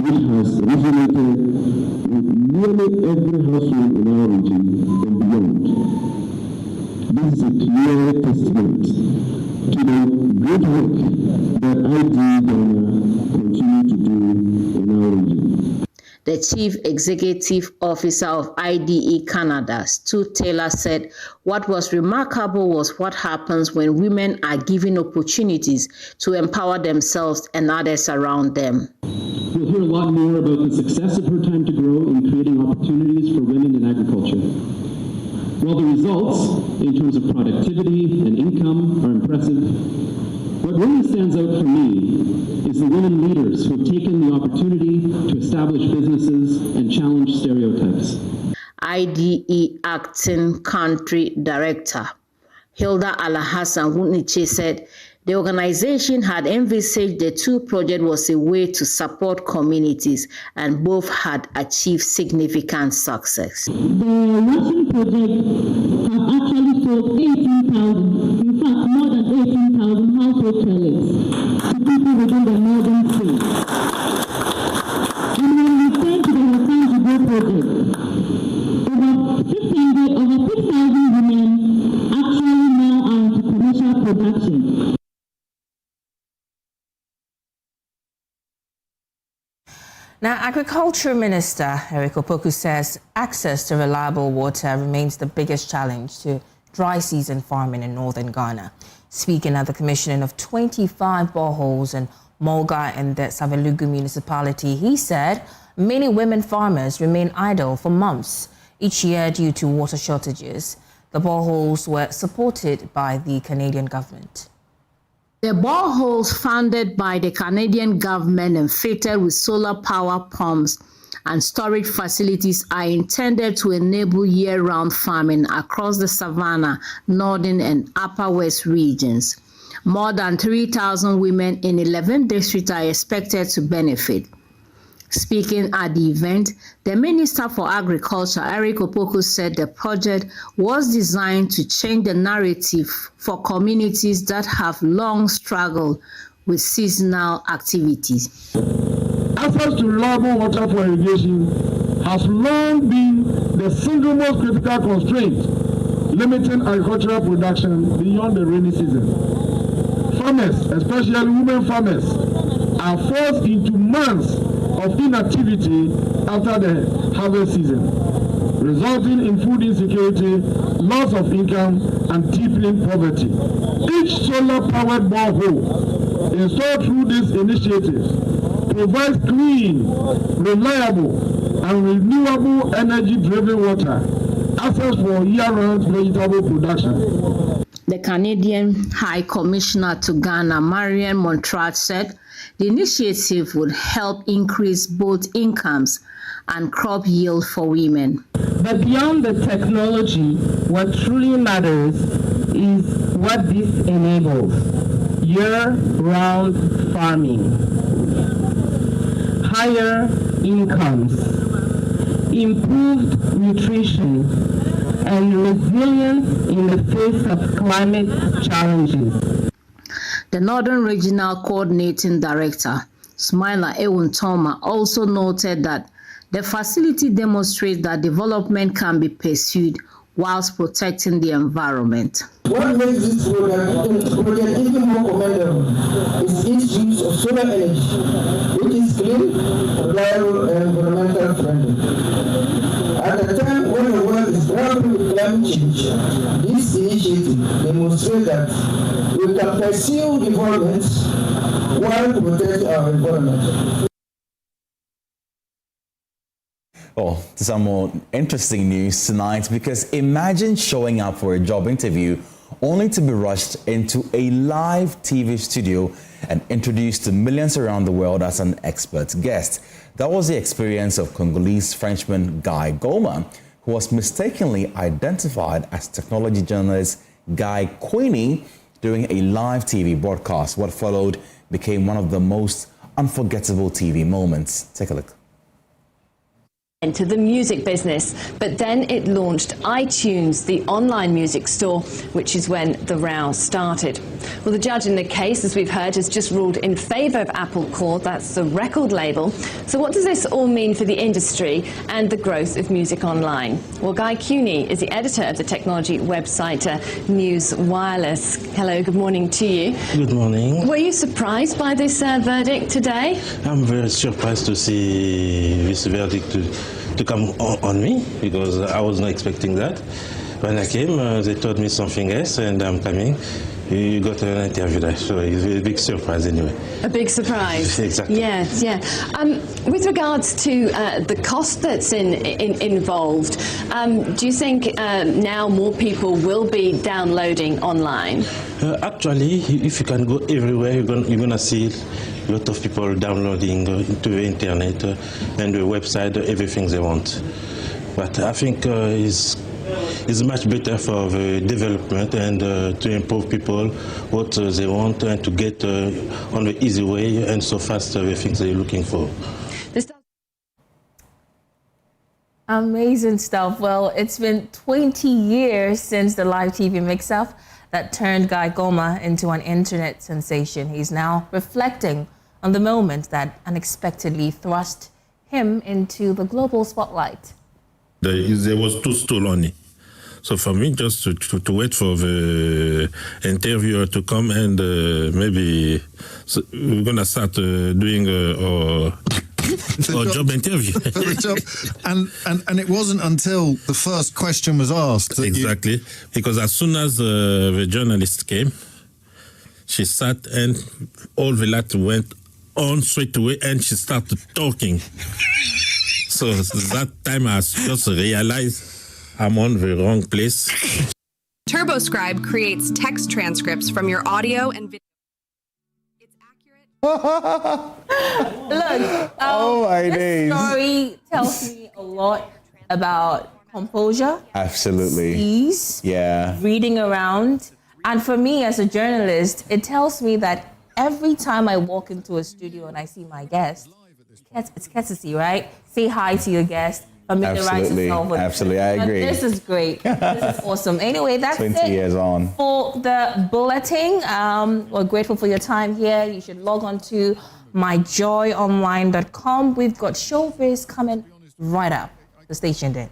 which has resonated with nearly every household in our region and beyond. This is a clear testament to the great work that ID Ghana continue to do in our region. The Chief Executive Officer of IDE Canada, Stu Taylor, said what was remarkable was what happens when women are given opportunities to empower themselves and others around them. We'll hear a lot more about the success of Her Time to Grow in creating opportunities for women in agriculture. While the results in terms of productivity and income are impressive, what really stands out for me is the women leaders who have taken the opportunity to establish businesses and challenge stereotypes. IDE Acting Country Director Hilda Alhassan Wuniche said the organization had envisaged the two projects was a way to support communities, and both had achieved significant success. The Russian project has actually sold 18,000, in fact more than 18,000 household toilets to people within the northern states. And when we turn to the Her Time to Grow project, over 6,000 women actually now are into commercial production. Now, Agriculture Minister Eric Opoku says access to reliable water remains the biggest challenge to dry season farming in northern Ghana. Speaking at the commissioning of 25 boreholes in Molga and the Savelugu municipality, he said many women farmers remain idle for months each year due to water shortages. The boreholes were supported by the Canadian government. The boreholes funded by the Canadian government and fitted with solar power pumps and storage facilities are intended to enable year-round farming across the Savannah, Northern and Upper West regions. More than 3,000 women in 11 districts are expected to benefit. Speaking at the event, the Minister for Agriculture, Eric Opoku, said the project was designed to change the narrative for communities that have long struggled with seasonal activities. Access to reliable water for irrigation has long been the single most critical constraint limiting agricultural production beyond the rainy season. Farmers, especially women farmers, are forced into months of inactivity after the harvest season, resulting in food insecurity, loss of income, and deepening poverty. Each solar-powered borehole installed through this initiative provides clean, reliable, and renewable energy-driven water, access for year-round vegetable production. The Canadian High Commissioner to Ghana, Marian Montrat, said the initiative would help increase both incomes and crop yield for women. But beyond the technology, what truly matters is what this enables: year-round farming, higher incomes, improved nutrition, and resilience in the face of climate challenges. The Northern Regional Coordinating Director, Smaila Ewuntoma, also noted that the facility demonstrates that development can be pursued whilst protecting the environment. What makes this project even more commendable is its use of solar energy, which is clean, reliable, and environmental friendly. At a time when the world is grappling with climate change, this initiative demonstrates that we can pursue development while protecting our environment. Oh, to some more interesting news tonight, because imagine showing up for a job interview only to be rushed into a live TV studio and introduced to millions around the world as an expert guest. That was the experience of Congolese Frenchman Guy Goma, who was mistakenly identified as technology journalist Guy Kharyne during a live TV broadcast. What followed became one of the most unforgettable TV moments. Take a look. into the music business, but then it launched iTunes, the online music store, which is when the row started. Well, the judge in the case, as we've heard, has just ruled in favour of Apple Corp, that's the record label. So what does this all mean for the industry and the growth of music online? Well, Guy Cuny is the editor of the technology website News Wireless. Hello, good morning to you. Good morning. Were you surprised by this verdict today? I'm very surprised to see this verdict to come on me, because I was not expecting that. When I came, they told me something else, and I'm coming. You got an interview there, so it's a big surprise anyway. A big surprise. Exactly. Yes, yeah. With regards to the cost that's involved, do you think now more people will be downloading online? Actually, if you can go everywhere, you're gonna see a lot of people downloading to the internet and the website, everything they want. But I think it's much better for the development and to improve people what they want and to get on the easy way and so fast the things they're looking for. Amazing stuff. Well, it's been 20 years since the live TV mix-up that turned Guy Goma into an internet sensation. He's now reflecting on the moment that unexpectedly thrust him into the global spotlight. There was two stools only. So for me, just to wait for the interviewer to come and maybe we're going to start doing our job interview. And it wasn't until the first question was asked that exactly, because as soon as the journalist came, she sat and all the light went on straight away and she started talking. So that time I just realized I'm on the wrong place. TurboScribe creates text transcripts from your audio and video. Look, oh my days. This story tells me a lot about composure. Absolutely. Ease. Yeah. Reading around. And for me as a journalist, it tells me that every time I walk into a studio and I see my guest, it's courtesy, right? Say hi to your guest. Absolutely, absolutely, I agree. This is great. This is awesome. Anyway, that's 20 it years on. For the bulletin. We're grateful for your time here. You should log on to myjoyonline.com. We've got showbiz coming right up. So stay tuned in.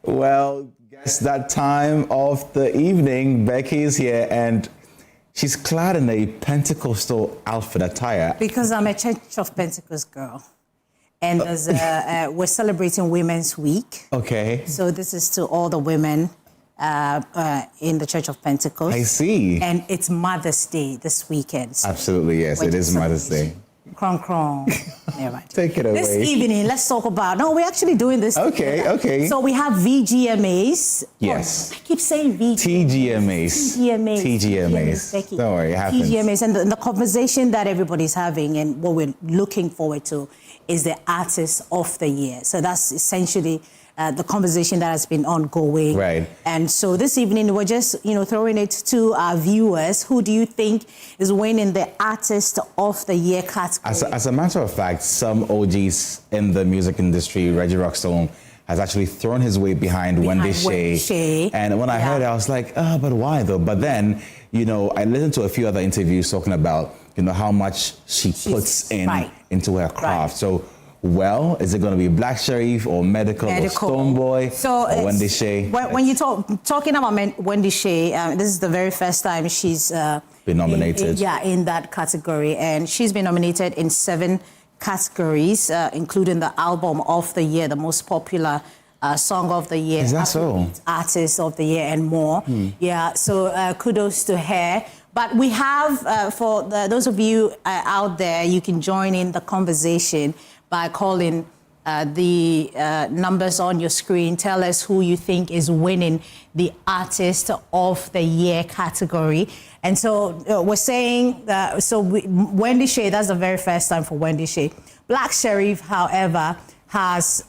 Well, guess that time of the evening, Becky is here and she's clad in a Pentecostal outfit attire. Because I'm a Church of Pentecost girl. And we're celebrating Women's Week. Okay. So this is to all the women in the Church of Pentecost. I see. And it's Mother's Day this weekend. So absolutely, yes. It is Mother's Day. Cron. Yeah, right. Take it away. This evening, let's talk about... No, we're actually doing this. Okay, okay. So we have VGMAs. Yes. Oh, I keep saying TGMAs. TGMAs. Becky. Don't worry, it happens. TGMAs. And the conversation that everybody's having and what we're looking forward to is the Artist of the Year. So that's essentially... the conversation that has been ongoing. Right. And so this evening, we're just, throwing it to our viewers. Who do you think is winning the Artist of the Year category? As a matter of fact, some OGs in the music industry, Reggie Rockstone, has actually thrown his weight behind Wendy Shea. And when I heard it, I was like, but why though? But then, I listened to a few other interviews talking about, how much she puts into her craft. So, well, is it going to be Black Sherif or Medical or Stonebwoy or Wendy Shea? When you're talking about Wendy Shea, this is the very first time she's been nominated. In that category. And she's been nominated in 7 categories, including the album of the year, the most popular song of the year. Is that so? Artist of the year and more. Yeah, so kudos to her. But we have, for those of you out there, you can join in the conversation by calling the numbers on your screen. Tell us who you think is winning the Artist of the Year category. And so we're saying, Wendy Shea, that's the very first time for Wendy Shea. Black Sheriff, however, has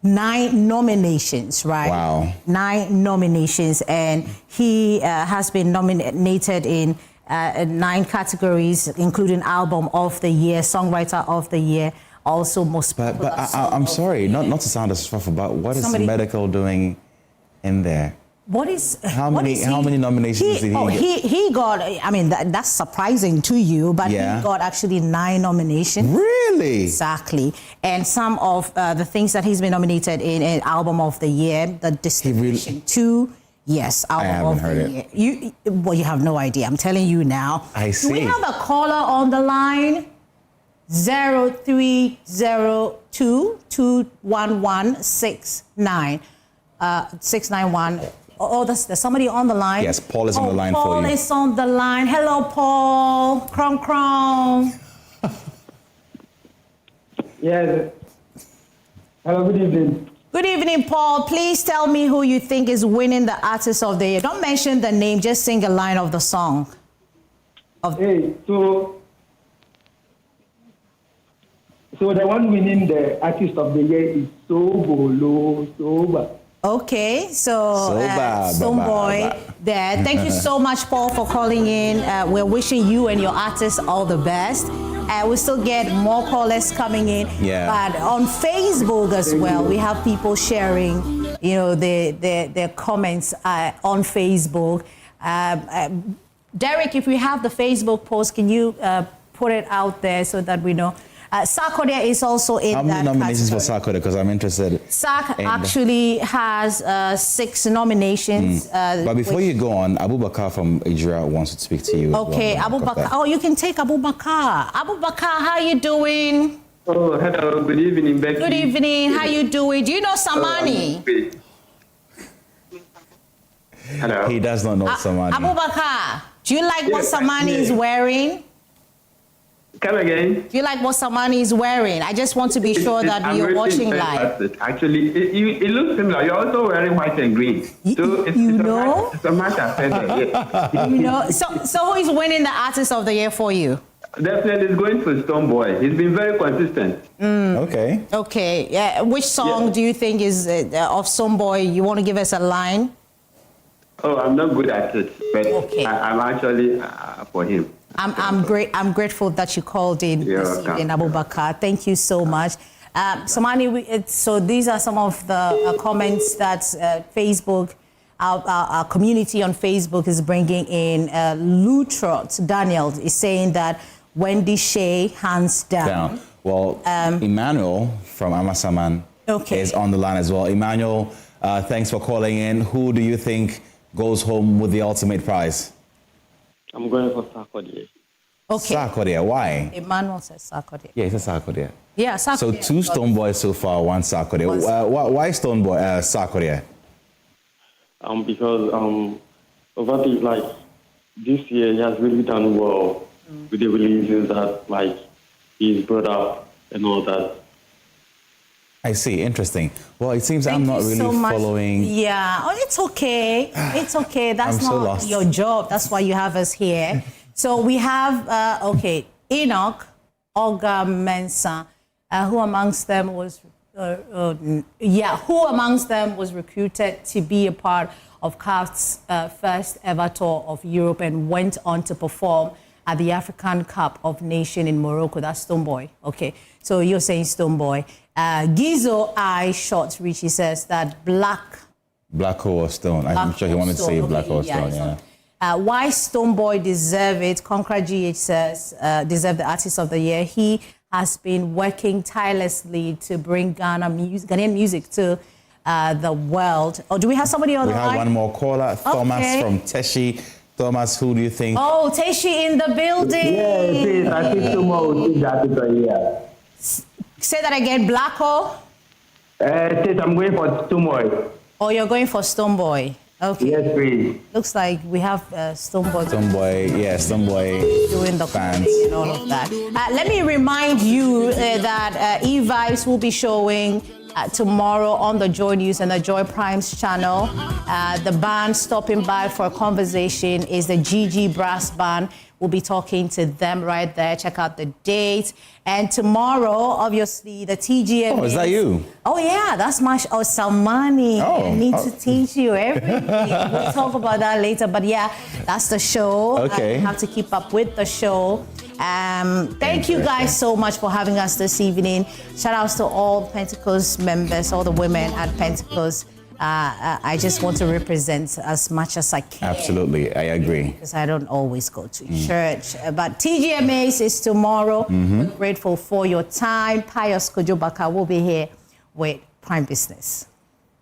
9 nominations, right? Wow. 9 nominations, and he has been nominated in 9 categories, including Album of the Year, Songwriter of the Year, also most popular. But I'm sorry, not to sound disrespectful, but what is medical doing in there? What is how many nominations did he get? He got, I mean, that's surprising to you, but he got actually 9 nominations. Really? Exactly. And some of the things that he's been nominated in Album of the Year, the Distribution 2. Yes, I haven't heard it. You have no idea. I'm telling you now. I see. Do we have a caller on the line? 0302-211-691. Oh, there's somebody on the line. Yes, Paul is on the line for you. Paul is on the line. Hello, Paul. Krong krong. Yes. Hello, good evening. Good evening, Paul. Please tell me who you think is winning the Artist of the Year. Don't mention the name, just sing a line of the song. So the one winning the Artist of the Year is Soba. Okay, so Stoneboy there. Thank you so much, Paul, for calling in. We're wishing you and your artists all the best. We still get more callers coming in. Yeah. But on Facebook as well, we have people sharing, their comments on Facebook. Derek, if we have the Facebook post, can you put it out there so that we know? Sarkodie is also in that How many nominations category. for Sarkodie? Because I'm interested. Sark actually has 6 nominations. But before you go on, Abubakar from Ijra wants to speak to you. Okay, Abubakar. Oh, you can take Abubakar. Abubakar, how you doing? Oh, hello. Good evening, Becky. Good evening. How you doing? Do you know Samani? Hello. He does not know Samani. Abubakar, do you like what Samani is wearing? Come again. Do you like what Samani is wearing? I just want to be sure that you're watching live. Actually, it looks similar. You're also wearing white and green. So it's a matter. So who is winning the Artist of the Year for you? Definitely it's going for Stoneboy. He's been very consistent. Okay. Okay. Yeah. Which song do you think is of Stoneboy? You want to give us a line? Oh, I'm not good at it, but I'm actually for him. I'm grateful that you called in, Abubakar. Thank you so much. Samani, so these are some of the comments that Facebook, our community on Facebook is bringing in. Lutrot Daniel is saying that Wendy Shea, hands down. Well, Emmanuel from Amasaman is on the line as well. Emmanuel, thanks for calling in. Who do you think goes home with the ultimate prize? I'm going for Sarkodie. Okay. Sarkodie, why? Emmanuel says Sarkodie. Yeah, it's a Sarkodie. Yeah, Sarkodie. So 2 Stoneboys so far, 1 Sarkodie. Why Sarkodie? Because over this year he has really done well with the releases that he's brought up and all that. I see. Interesting. Well, it seems I'm not really following. Yeah. Oh, it's okay. It's okay. That's not your job. That's why you have us here. So we have, Enoch, Olga Mensah, who amongst them was recruited to be a part of CAF's first ever tour of Europe and went on to perform at the African Cup of Nations in Morocco. That's Stoneboy. Okay. So you're saying Stoneboy. Gizo I shot Richie says that Black Hole or Stone. I'm sure he wanted to say Black Hole or Stone, yeah. Why Stoneboy deserve it? Conqueror GH says deserve the Artist of the Year. He has been working tirelessly to bring Ghanaian music to the world. Oh, do we have somebody on the line? We have one more caller, Thomas from Teshi. Thomas, who do you think? Oh, Teshi in the building. Yes, I think tomorrow here. Say that again, Blacko. I'm going for Stoneboy. Oh, you're going for Stoneboy. Okay. Yes, please. Looks like we have Stoneboy. Stoneboy doing the fans and all of that. Let me remind you that E-Vibes will be showing tomorrow on the Joy News and the Joy Prime's channel. The band stopping by for a conversation is the GG Brass Band. We'll be talking to them right there. Check out the date. And tomorrow, obviously, the TGM. Oh, is that you? Oh, yeah, that's my Samani. I need to teach you everything. We'll talk about that later. But yeah, that's the show. Okay. You have to keep up with the show. Thank you guys so much for having us this evening. Shout outs to all Pentecost members, all the women at Pentecost. I just want to represent as much as I can. Absolutely, I agree. Because I don't always go to church. But TGMAs is tomorrow. We're grateful for your time. Pius Kojobaka will be here with Prime Business.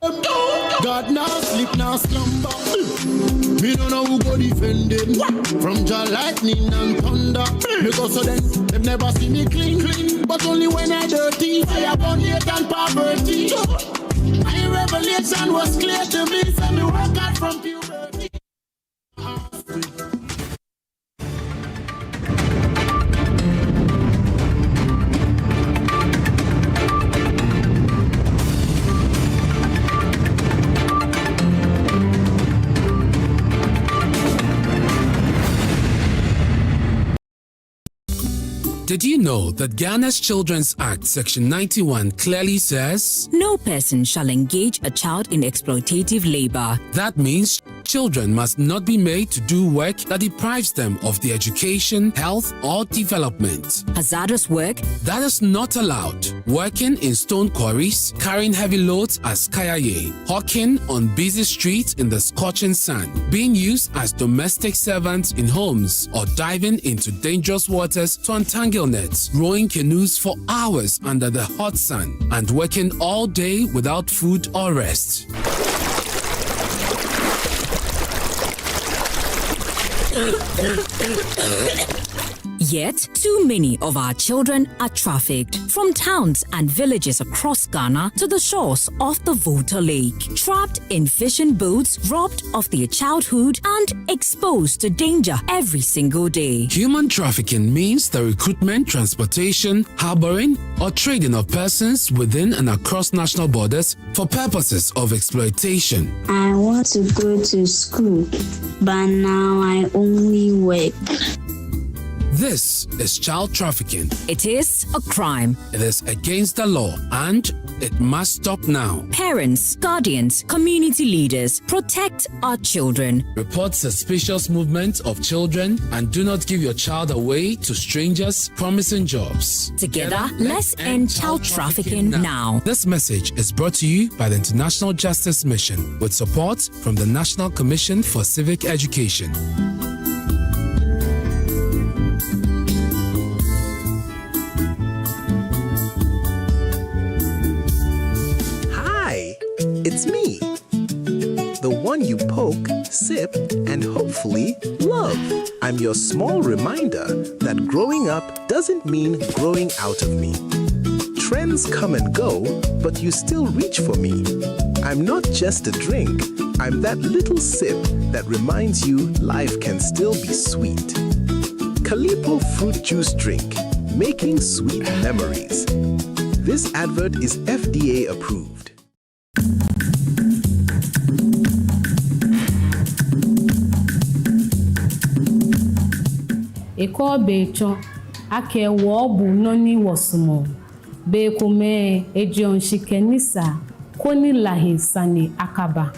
God now sleep now slumber. Me don't know who go defend him. From Jah lightning and thunder. Because of them never see me clean. But only when I dirty. I upon hate and poverty. My revelation was clear to me. So me work out from puberty. Did you know that Ghana's Children's Act Section 91 clearly says, no person shall engage a child in exploitative labor. That means children must not be made to do work that deprives them of their education, health, or development. Hazardous work? That is not allowed. Working in stone quarries, carrying heavy loads as kayaye, hawking on busy streets in the scorching sun, being used as domestic servants in homes, or diving into dangerous waters to untangle nets, rowing canoes for hours under the hot sun, and working all day without food or rest. Yet, too many of our children are trafficked from towns and villages across Ghana to the shores of the Volta Lake, trapped in fishing boats, robbed of their childhood, and exposed to danger every single day. Human trafficking means the recruitment, transportation, harboring, or trading of persons within and across national borders for purposes of exploitation. I want to go to school, but now I only work. This is child trafficking. It is a crime. It is against the law and it must stop now. Parents, guardians, community leaders, protect our children. Report suspicious movement of children and do not give your child away to strangers promising jobs. Together, let's end child trafficking now. This message is brought to you by the International Justice Mission with support from the National Commission for Civic Education. It's me, the one you poke, sip, and hopefully love. I'm your small reminder that growing up doesn't mean growing out of me. Trends come and go, but you still reach for me. I'm not just a drink, I'm that little sip that reminds you life can still be sweet. Calipo fruit juice drink, making sweet memories. This advert is FDA approved. Eko becho ake wobu noni wasumo be kume ejion shikenisa koni lahi sani akaba.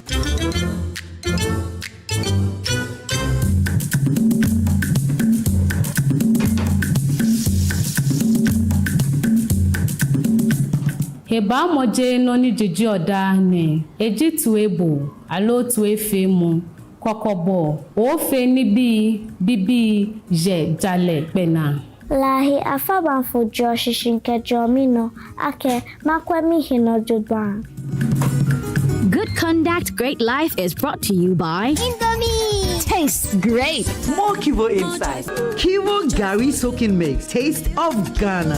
Heba moje noni jiji oda ne eji tuebo alo tuefe mu kokobo ofe ni bibi je jale pena lahi afaba fo jo shishinke jomino ake makwemi hino jodwan Conduct Great Life is brought to you by Indomie. Tastes great. More Kivo inside. Kivo Gary Soaking Mix. Taste of Ghana.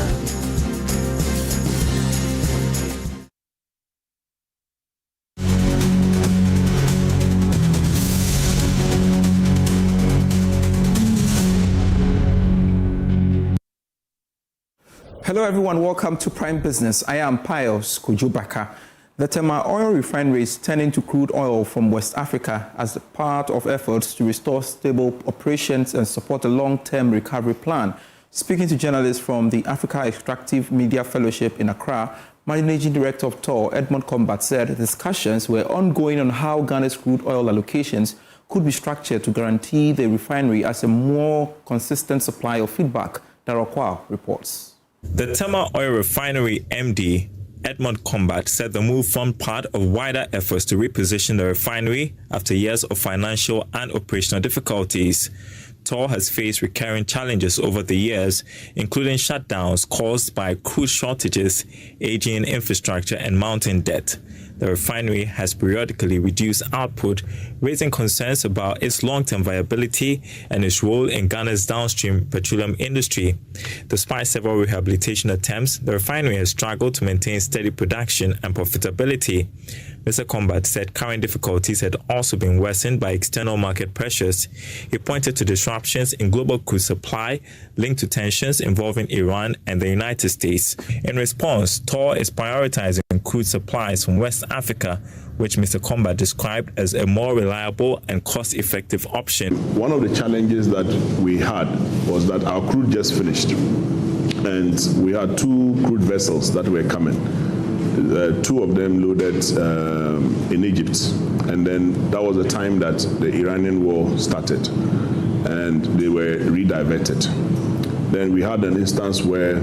Hello everyone, welcome to Prime Business. I am Pius Kujubaka. The Tema oil refinery is turning to crude oil from West Africa as part of efforts to restore stable operations and support a long-term recovery plan. Speaking to journalists from the Africa Extractive Media Fellowship in Accra, Managing Director of TOR, Edmond Combat, said discussions were ongoing on how Ghana's crude oil allocations could be structured to guarantee the refinery as a more consistent supply of feedback. Darokwa reports. The Tema Oil Refinery MD, Edmond Combat, said the move formed part of wider efforts to reposition the refinery after years of financial and operational difficulties. TOR has faced recurring challenges over the years, including shutdowns caused by crude shortages, aging infrastructure, and mounting debt. The refinery has periodically reduced output, raising concerns about its long-term viability and its role in Ghana's downstream petroleum industry. Despite several rehabilitation attempts, the refinery has struggled to maintain steady production and profitability. Mr. Combat said current difficulties had also been worsened by external market pressures. He pointed to disruptions in global crude supply linked to tensions involving Iran and the United States. In response, TOR is prioritizing crude supplies from West Africa, which Mr. Combat described as a more reliable and cost-effective option. One of the challenges that we had was that our crude just finished, and we had two crude vessels that were coming. Two of them loaded in Egypt, and then that was the time that the Iranian war started, and they were rediverted. Then we had an instance where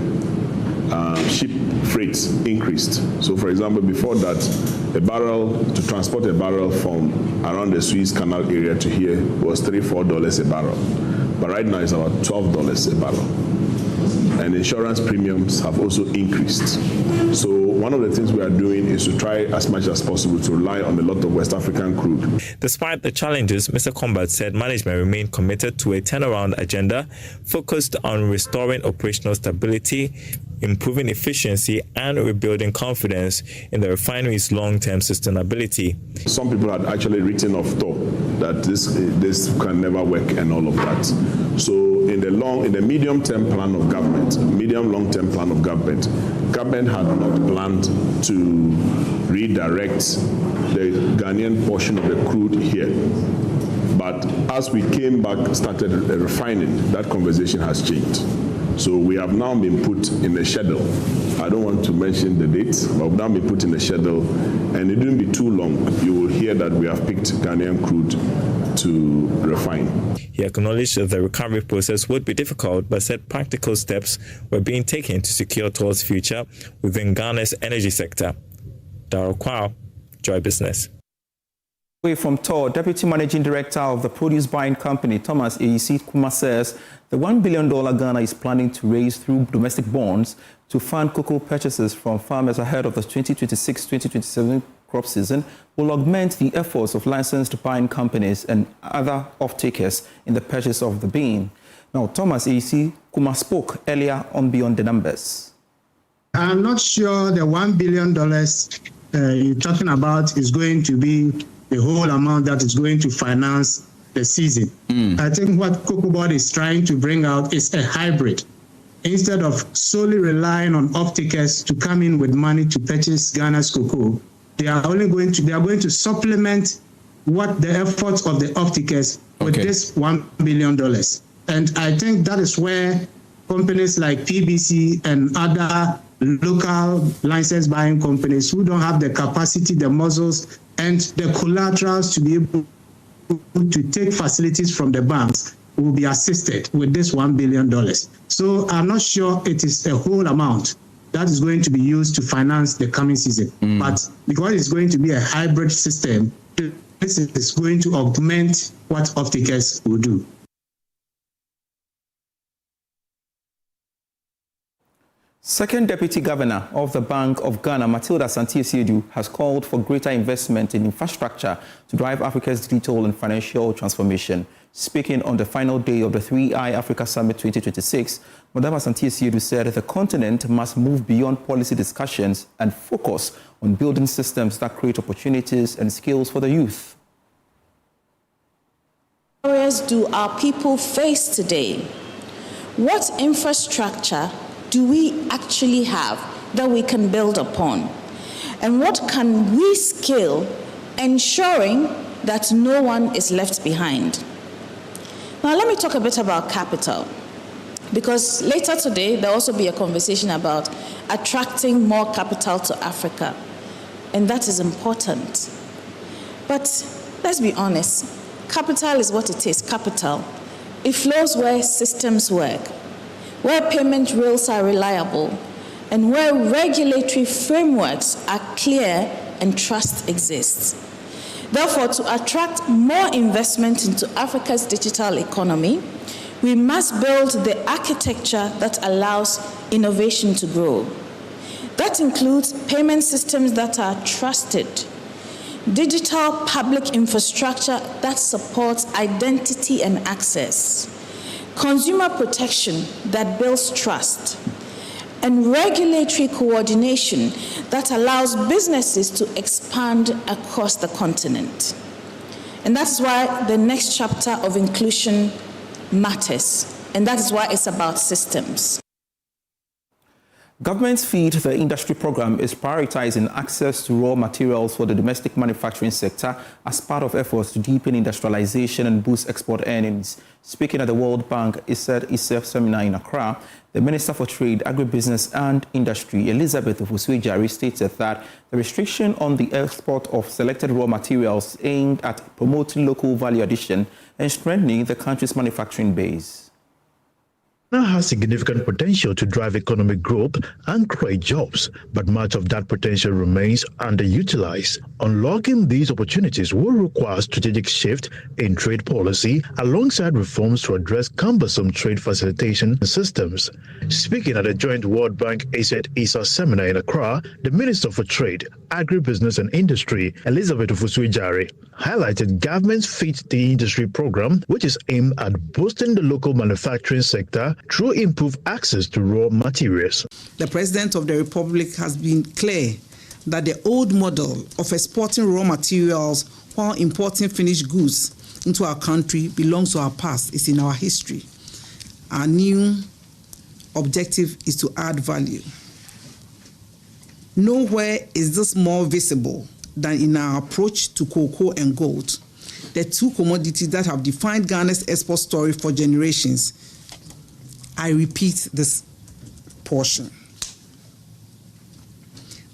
ship freights increased. So, for example, before that, to transport a barrel from around the Suez Canal area to here was $3-4 a barrel, but right now it's about $12 a barrel. And insurance premiums have also increased. So one of the things we are doing is to try as much as possible to rely on a lot of West African crude. Despite the challenges, Mr. Combat said management remained committed to a turnaround agenda focused on restoring operational stability, improving efficiency, and rebuilding confidence in the refinery's long-term sustainability. Some people had actually written off TOR that this can never work and all of that. So in the medium-term plan of government, medium-long-term plan of government had not planned to redirect the Ghanaian portion of the crude here. But as we came back, started refining, that conversation has changed. So we have now been put in a schedule. I don't want to mention the dates, but we've now been put in a schedule, and it won't be too long. You will hear that we have picked Ghanaian crude to refine. He acknowledged that the recovery process would be difficult, but said practical steps were being taken to secure TOR's future within Ghana's energy sector. Daro Kwao, Joy Business. Away from TOR, Deputy Managing Director of the produce buying company, Thomas A.C. Kuma, says the $1 billion Ghana is planning to raise through domestic bonds to fund cocoa purchases from farmers ahead of the 2026-2027 crop season will augment the efforts of licensed buying companies and other off-takers in the purchase of the bean. Now, Thomas A.C. Kuma spoke earlier on Beyond the Numbers. I'm not sure the $1 billion you're talking about is going to be the whole amount that is going to finance the season. I think what Cocoa Board is trying to bring out is a hybrid. Instead of solely relying on off-takers to come in with money to purchase Ghana's cocoa, they are going to supplement what the efforts of the off-takers with this $1 billion. And I think that is where companies like PBC and other local license buying companies who don't have the capacity, the muscles, and the collaterals to be able to take facilities from the banks will be assisted with this $1 billion. So I'm not sure it is a whole amount that is going to be used to finance the coming season. But because it's going to be a hybrid system, this is going to augment what off-takers will do. Second Deputy Governor of the Bank of Ghana, Matilda Santiesidu, has called for greater investment in infrastructure to drive Africa's digital and financial transformation. Speaking on the final day of the 3i Africa Summit 2026, Madam Santiesidu said the continent must move beyond policy discussions and focus on building systems that create opportunities and skills for the youth. What barriers do our people face today? What infrastructure do we actually have that we can build upon? And what can we scale, ensuring that no one is left behind? Now, let me talk a bit about capital, because later today, there'll also be a conversation about attracting more capital to Africa, and that is important. But let's be honest, capital is what it is, capital. It flows where systems work, where payment rails are reliable, and where regulatory frameworks are clear and trust exists. Therefore, to attract more investment into Africa's digital economy, we must build the architecture that allows innovation to grow. That includes payment systems that are trusted, digital public infrastructure that supports identity and access, consumer protection that builds trust, and regulatory coordination that allows businesses to expand across the continent. And that's why the next chapter of inclusion matters, and that is why it's about systems. Government's Feed the Industry program is prioritizing access to raw materials for the domestic manufacturing sector as part of efforts to deepen industrialization and boost export earnings. Speaking at the World Bank ISEF seminar in Accra, the Minister for Trade, Agribusiness and Industry, Elizabeth Ofusui-Jare, stated that the restriction on the export of selected raw materials aimed at promoting local value addition and strengthening the country's manufacturing base. Ghana has significant potential to drive economic growth and create jobs, but much of that potential remains underutilized. Unlocking these opportunities will require a strategic shift in trade policy alongside reforms to address cumbersome trade facilitation systems. Speaking at the joint World Bank ASET-ISA seminar in Accra, the Minister for Trade, Agribusiness and Industry, Elizabeth Ofusui-Jare, highlighted government's Feed the Industry program, which is aimed at boosting the local manufacturing sector through improved access to raw materials. The President of the Republic has been clear that the old model of exporting raw materials while importing finished goods into our country belongs to our past, it's in our history. Our new objective is to add value. Nowhere is this more visible than in our approach to cocoa and gold, the two commodities that have defined Ghana's export story for generations. I repeat this portion.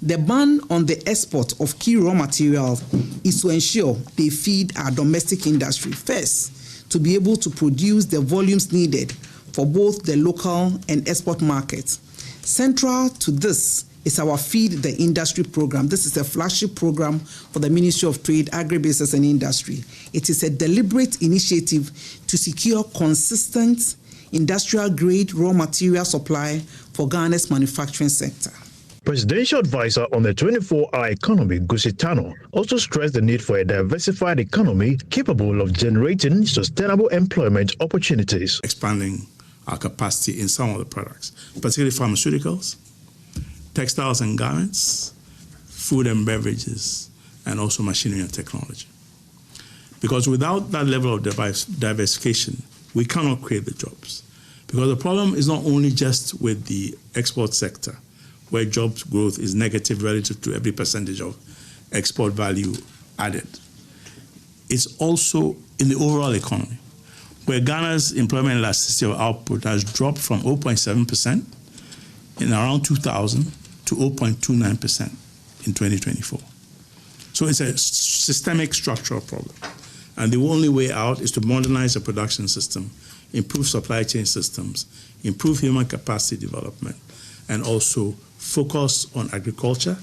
The ban on the export of key raw materials is to ensure they feed our domestic industry first, to be able to produce the volumes needed for both the local and export markets. Central to this is our Feed the Industry program. This is a flagship program for the Ministry of Trade, Agribusiness and Industry. It is a deliberate initiative to secure consistent industrial-grade raw material supply for Ghana's manufacturing sector. Presidential advisor on the 24-hour economy, Gusitano, also stressed the need for a diversified economy capable of generating sustainable employment opportunities. Expanding our capacity in some of the products, particularly pharmaceuticals, textiles and garments, food and beverages, and also machinery and technology. Because without that level of diversification, we cannot create the jobs. Because the problem is not only just with the export sector, where jobs growth is negative relative to every percentage of export value added. It's also in the overall economy, where Ghana's employment elasticity of output has dropped from 0.7% in around 2000 to 0.29% in 2024. So it's a systemic structural problem. And the only way out is to modernize the production system, improve supply chain systems, improve human capacity development, and also focus on agriculture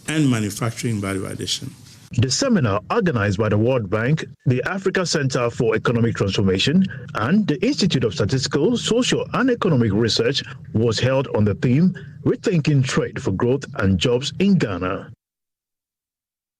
and manufacturing value addition. The seminar, organized by the World Bank, the Africa Center for Economic Transformation, and the Institute of Statistical, Social and Economic Research, was held on the theme, Rethinking Trade for Growth and Jobs in Ghana.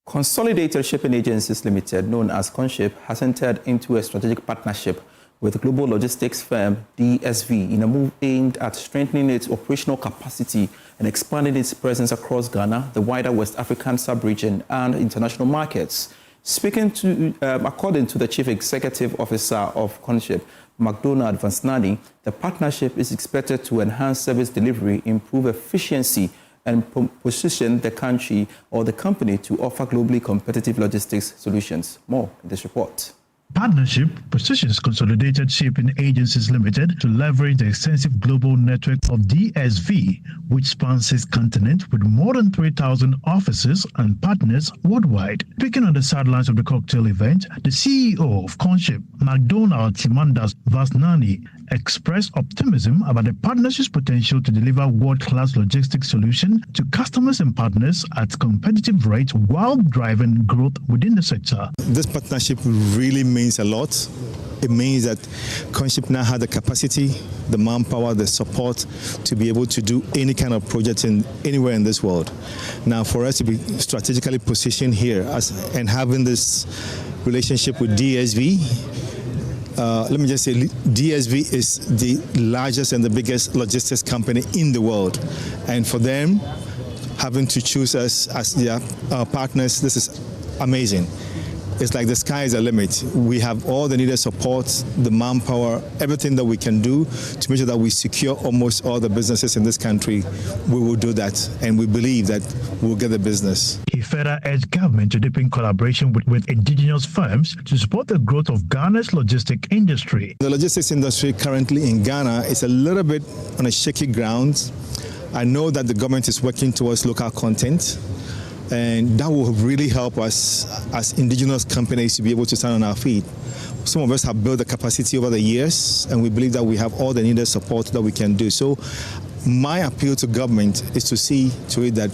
Consolidated Shipping Agencies Limited, known as Conship, has entered into a strategic partnership with global logistics firm DSV in a move aimed at strengthening its operational capacity and expanding its presence across Ghana, the wider West African sub-region, and international markets. Speaking to, according to the Chief Executive Officer of Conship, McDonald Vansnani, the partnership is expected to enhance service delivery, improve efficiency, and position the country or the company to offer globally competitive logistics solutions. More in this report. Partnership positions Consolidated Shipping Agencies Limited to leverage the extensive global network of DSV, which spans 6 continents with more than 3,000 offices and partners worldwide. Speaking on the sidelines of the cocktail event, the CEO of Conship, McDonald Timandas Vasnani, expressed optimism about the partnership's potential to deliver world-class logistics solutions to customers and partners at competitive rates while driving growth within the sector. This partnership really means a lot. It means that Conship now has the capacity, the manpower, the support to be able to do any kind of project anywhere in this world. Now, for us to be strategically positioned here and having this relationship with DSV, let me just say, DSV is the largest and the biggest logistics company in the world. And for them, having to choose us as their partners, this is amazing. It's like the sky is the limit. We have all the needed support, the manpower, everything that we can do to make sure that we secure almost all the businesses in this country. We will do that, and we believe that we'll get the business. He further urged government to deepen collaboration with indigenous firms to support the growth of Ghana's logistics industry. The logistics industry currently in Ghana is a little bit on a shaky ground. I know that the government is working towards local content, and that will really help us as indigenous companies to be able to stand on our feet. Some of us have built the capacity over the years, and we believe that we have all the needed support that we can do. So my appeal to government is to see to it that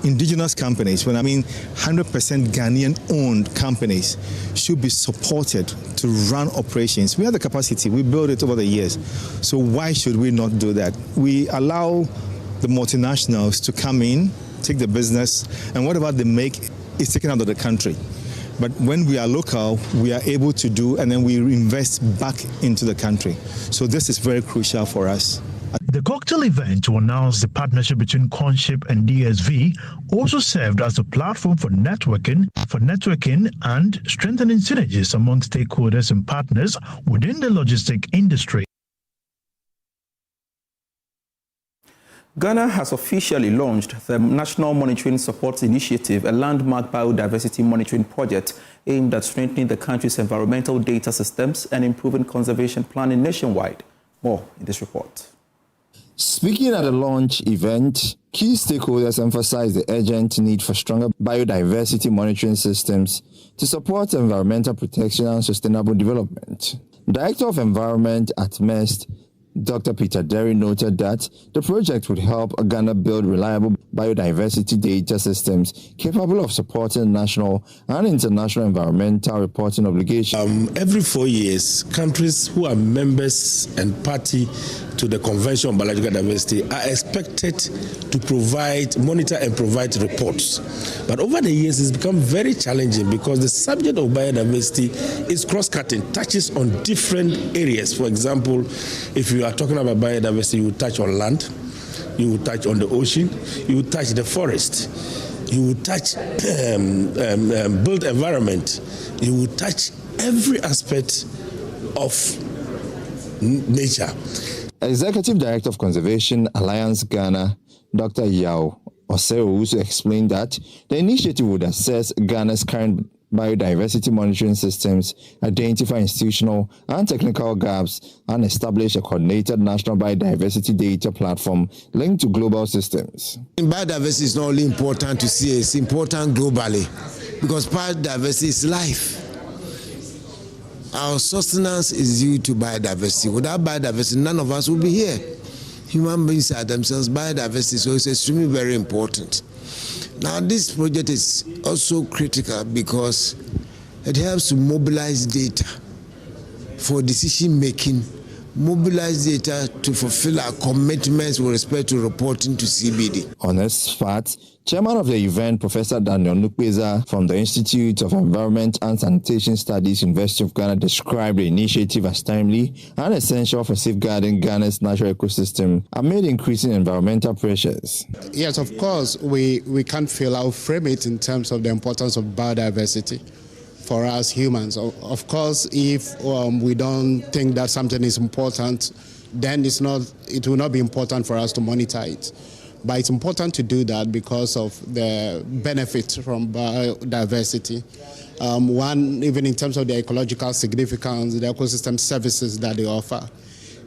indigenous companies, when I mean 100% Ghanaian-owned companies, should be supported to run operations. We have the capacity. We built it over the years. So why should we not do that? We allow the multinationals to come in, take the business, and whatever they make is taken out of the country. But when we are local, we are able to do, and then we invest back into the country. So this is very crucial for us. The cocktail event to announce the partnership between Conship and DSV also served as a platform for networking and strengthening synergies among stakeholders and partners within the logistic industry. Ghana has officially launched the National Monitoring Support Initiative, a landmark biodiversity monitoring project aimed at strengthening the country's environmental data systems and improving conservation planning nationwide. More in this report. Speaking at a launch event, key stakeholders emphasized the urgent need for stronger biodiversity monitoring systems to support environmental protection and sustainable development. Director of Environment at MEST, Dr. Peter Derry, noted that the project would help Ghana build reliable biodiversity data systems capable of supporting national and international environmental reporting obligations. Every 4 years, countries who are members and party to the Convention on Biological Diversity are expected to monitor and provide reports. But over the years, it's become very challenging because the subject of biodiversity is cross-cutting, touches on different areas. For example, if you are talking about biodiversity, you will touch on land, you will touch on the ocean, you will touch the forest, you will touch built environment, you will touch every aspect of nature. Executive Director of Conservation Alliance Ghana, Dr. Yao Oseru, explained that the initiative would assess Ghana's current biodiversity monitoring systems, identify institutional and technical gaps, and establish a coordinated national biodiversity data platform linked to global systems. Biodiversity is not only important to see, it's important globally because biodiversity is life. Our sustenance is due to biodiversity. Without biodiversity, none of us will be here. Human beings are themselves biodiversity, so it's extremely very important. Now, this project is also critical because it helps to mobilize data for decision making, mobilize data to fulfill our commitments with respect to reporting to CBD. On this part, Chairman of the event, Professor Daniel Nukpeza from the Institute of Environment and Sanitation Studies, University of Ghana, described the initiative as timely and essential for safeguarding Ghana's natural ecosystem amid increasing environmental pressures. Yes, of course, we can't fail. I'll frame it in terms of the importance of biodiversity for us humans. Of course, if we don't think that something is important, then it will not be important for us to monitor it. But it's important to do that because of the benefit from biodiversity. One, even in terms of the ecological significance, the ecosystem services that they offer.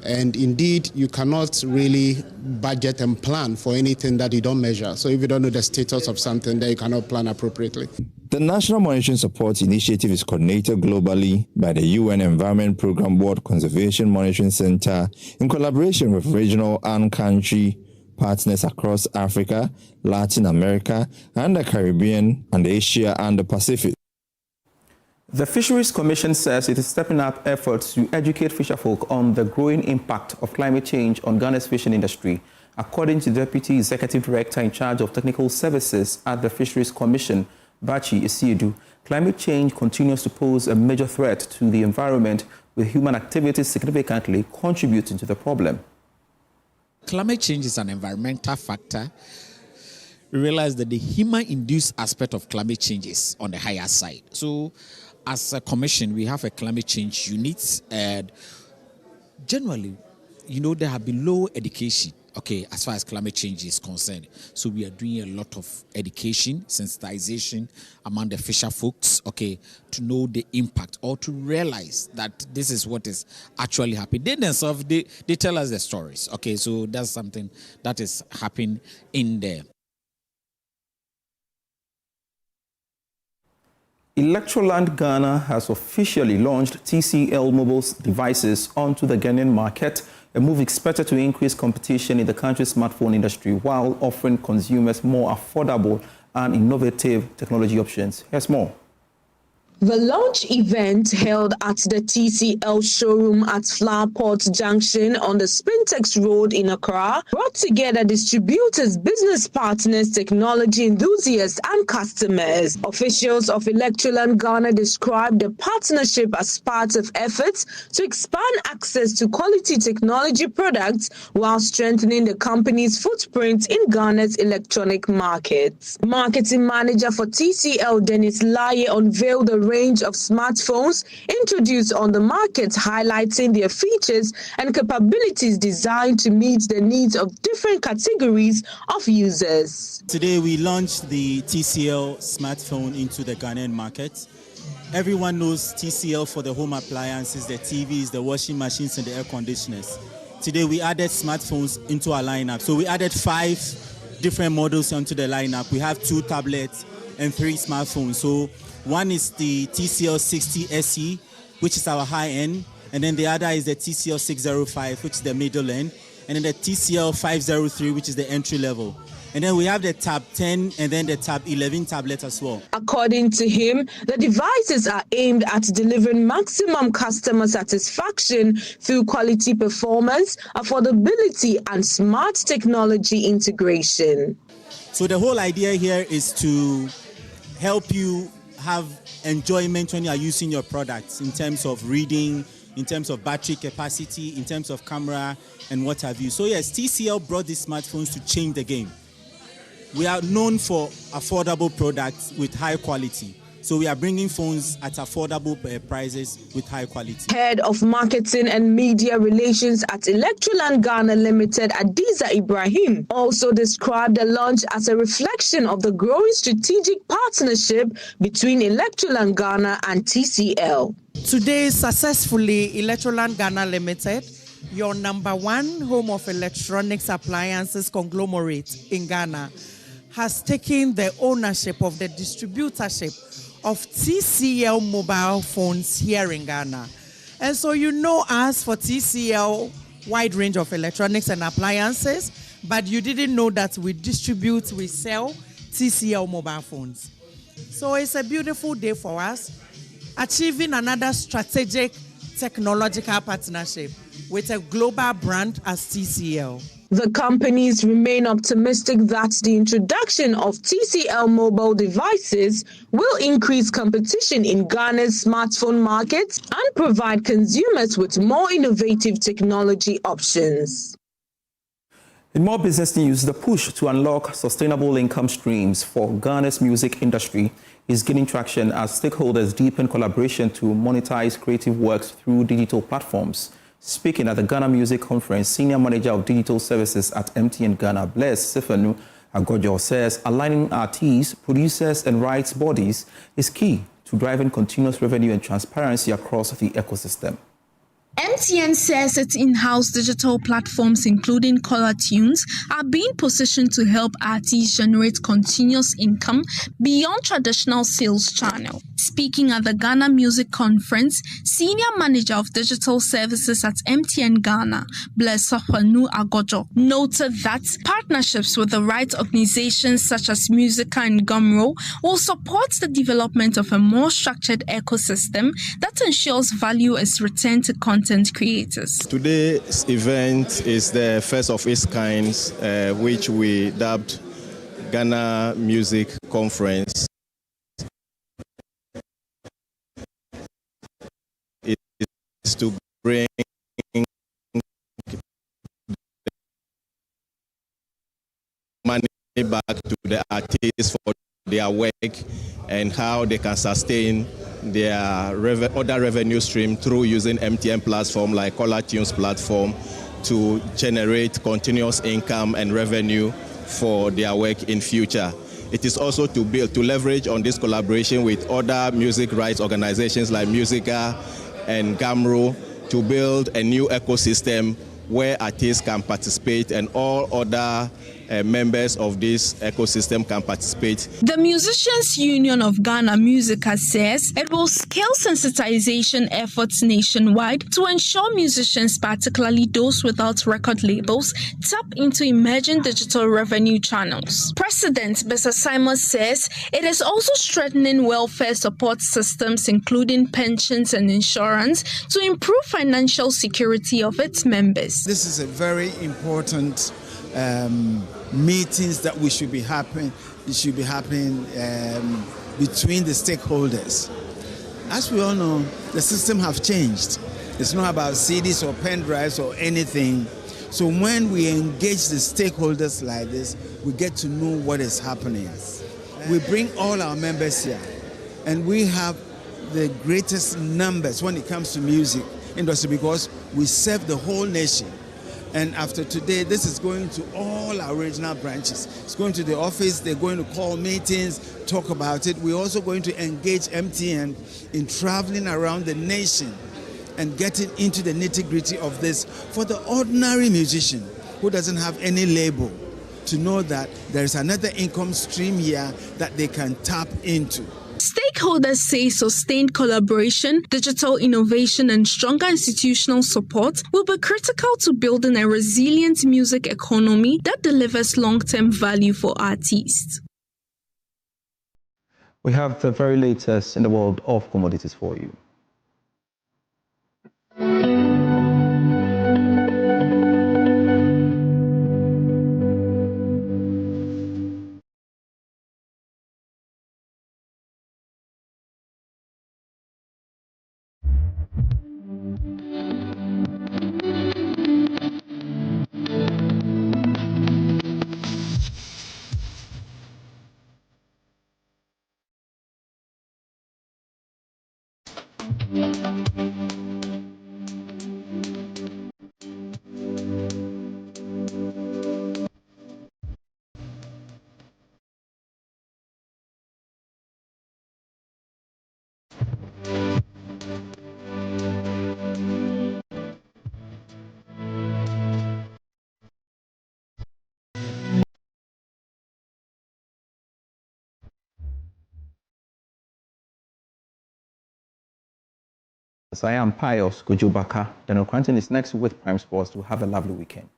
And indeed, you cannot really budget and plan for anything that you don't measure. So if you don't know the status of something, then you cannot plan appropriately. The National Monitoring Support Initiative is coordinated globally by the UN Environment Programme World Conservation Monitoring Center in collaboration with regional and country partners across Africa, Latin America, and the Caribbean, and Asia and the Pacific. The Fisheries Commission says it is stepping up efforts to educate fisherfolk on the growing impact of climate change on Ghana's fishing industry. According to Deputy Executive Director in charge of Technical Services at the Fisheries Commission, Bachi Isiedu, climate change continues to pose a major threat to the environment, with human activities significantly contributing to the problem. Climate change is an environmental factor. We realize that the human-induced aspect of climate change is on the higher side. So, as a commission, we have a climate change unit, and generally, there have been low education, as far as climate change is concerned. So we are doing a lot of education, sensitization among the fisher folks, to know the impact or to realize that this is what is actually happening. They themselves, they tell us the stories, so that's something that is happening in there. Electroland Ghana has officially launched TCL mobile devices onto the Ghanaian market, a move expected to increase competition in the country's smartphone industry while offering consumers more affordable and innovative technology options. Here's more. The launch event held at the TCL showroom at Flowerport Junction on the Spintex Road in Accra brought together distributors, business partners, technology enthusiasts, and customers. Officials of Electroland Ghana described the partnership as part of efforts to expand access to quality technology products while strengthening the company's footprint in Ghana's electronic market. Marketing manager for TCL, Dennis Laye, unveiled the range of smartphones introduced on the market, highlighting their features and capabilities designed to meet the needs of different categories of users. Today we launched the TCL smartphone into the Ghanaian market. Everyone knows TCL for the home appliances, the TVs, the washing machines, and the air conditioners. Today we added smartphones into our lineup. So we added 5 different models onto the lineup. We have 2 tablets and 3 smartphones. So one is the TCL 60 SE, which is our high end, and then the other is the TCL 605, which is the middle end, and then the TCL 503, which is the entry level. And then we have the Tab 10 and then the Tab 11 tablet as well. According to him, the devices are aimed at delivering maximum customer satisfaction through quality performance, affordability, and smart technology integration. So the whole idea here is to help you have enjoyment when you are using your products in terms of reading, in terms of battery capacity, in terms of camera, and what have you. So yes, TCL brought these smartphones to change the game. We are known for affordable products with high quality. So we are bringing phones at affordable prices with high quality. Head of Marketing and Media Relations at Electroland Ghana Limited, Adiza Ibrahim, also described the launch as a reflection of the growing strategic partnership between Electroland Ghana and TCL. Today, successfully, Electroland Ghana Limited, your #1 home of electronics appliances conglomerate in Ghana, has taken the ownership of the distributorship of TCL mobile phones here in Ghana. And so you know us for TCL, wide range of electronics and appliances, but you didn't know that we distribute, we sell TCL mobile phones. So it's a beautiful day for us, achieving another strategic technological partnership with a global brand as TCL. The companies remain optimistic that the introduction of TCL mobile devices will increase competition in Ghana's smartphone market and provide consumers with more innovative technology options. In more business news, the push to unlock sustainable income streams for Ghana's music industry is gaining traction as stakeholders deepen collaboration to monetize creative works through digital platforms. Speaking at the Ghana Music Conference, Senior Manager of Digital Services at MTN Ghana, Akufo-Addo, says aligning artists, producers and rights bodies is key to driving continuous revenue and transparency across the ecosystem. MTN says its in-house digital platforms, including Color Tunes, are being positioned to help artists generate continuous income beyond traditional sales channel. Speaking at the Ghana Music Conference, Senior Manager of Digital Services at MTN Ghana, Akufo-Addo, noted that partnerships with the right organizations such as Musica and Gumroad will support the development of a more structured ecosystem that ensures value is returned to content creators. Today's event is the first of its kind, which we dubbed Ghana Music Conference. It is to bring money back to the artists for their work and how they can sustain their other revenue stream through using MTN platform like Color Tunes platform to generate continuous income and revenue for their work in future. It is also to leverage on this collaboration with other music rights organizations like Musica and Gumroad to build a new ecosystem where artists can participate and all other members of this ecosystem can participate. The Musicians Union of Ghana Musica says it will scale sensitization efforts nationwide to ensure musicians, particularly those without record labels, tap into emerging digital revenue channels. President Bessa Simon says it is also strengthening welfare support systems, including pensions and insurance, to improve financial security of its members. This is a very important meetings that should be happening between the stakeholders. As we all know, the system have changed. It's not about CDs or pen drives or anything. So when we engage the stakeholders like this, we get to know what is happening. We bring all our members here, and we have the greatest numbers when it comes to music industry because we serve the whole nation. And after today, this is going to all our regional branches. It's going to the office. They're going to call meetings, talk about it. We're also going to engage MTN in traveling around the nation and getting into the nitty-gritty of this for the ordinary musician who doesn't have any label to know that there is another income stream here that they can tap into. Stakeholders say sustained collaboration, digital innovation, and stronger institutional support will be critical to building a resilient music economy that delivers long-term value for artists. We have the very latest in the world of commodities for you. I am Pius Kujubaka. Daniel Kharyne is next with Prime Sports. To have a lovely weekend.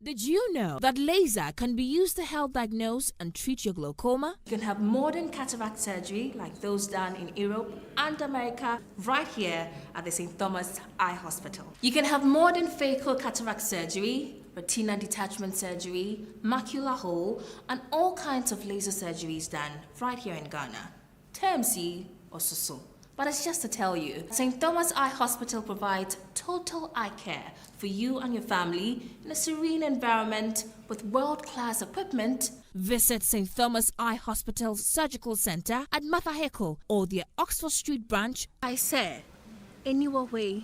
Did you know that laser can be used to help diagnose and treat your glaucoma? You can have modern cataract surgery like those done in Europe and America right here at the St. Thomas Eye Hospital. You can have modern phaco cataract surgery, retina detachment surgery, macular hole, and all kinds of laser surgeries done right here in Ghana. TMC or SUSU. But it's just to tell you, St. Thomas Eye Hospital provides total eye care for you and your family in a serene environment with world-class equipment. Visit St. Thomas Eye Hospital Surgical Center at Mathaheko or their Oxford Street branch. I say, anyway,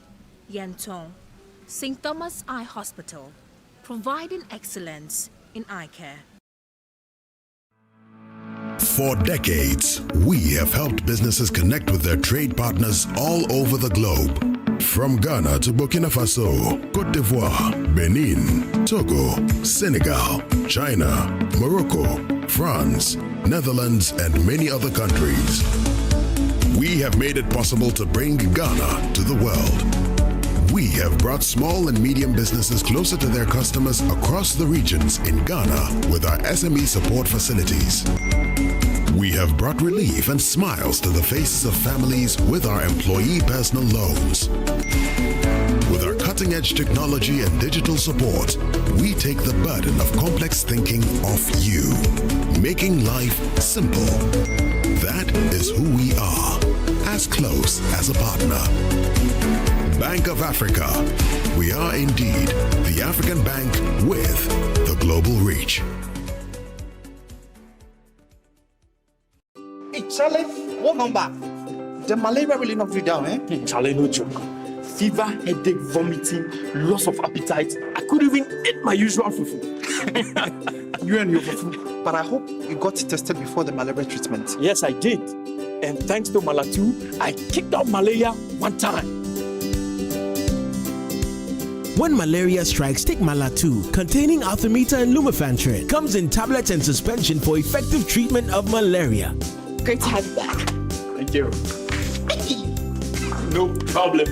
Yentong, St. Thomas Eye Hospital, providing excellence in eye care. For decades, we have helped businesses connect with their trade partners all over the globe. From Ghana to Burkina Faso, Côte d'Ivoire, Benin, Togo, Senegal, China, Morocco, France, Netherlands, and many other countries. We have made it possible to bring Ghana to the world. We have brought small and medium businesses closer to their customers across the regions in Ghana with our SME support facilities. We have brought relief and smiles to the faces of families with our employee personal loans. With our cutting-edge technology and digital support, we take the burden of complex thinking off you, making life simple. That is who we are, as close as a partner. Bank of Africa. We are indeed the African bank with the global reach. Hey, Charlie, what number? The malaria really knocked you down, eh? Charlie, no joke. Fever, headache, vomiting, loss of appetite. I couldn't even eat my usual fufu. You and your fufu. But I hope you got tested before the malaria treatment. Yes, I did. And thanks to Malatu, I kicked out malaria one time. When malaria strikes, take Malatu, containing artemether and lumefantrine. Comes in tablets and suspension for effective treatment of malaria. Great to have you back. Thank you. No problem.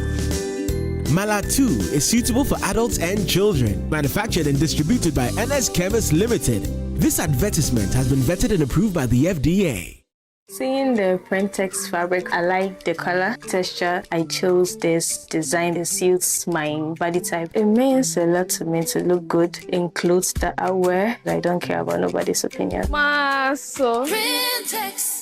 Malatu is suitable for adults and children. Manufactured and distributed by NS Chemist Limited. This advertisement has been vetted and approved by the FDA. Seeing the Prentex fabric, I like the color, texture. I chose this design that suits my body type. It means a lot to me to look good in clothes that I wear. I don't care about nobody's opinion. Maso. Prentex.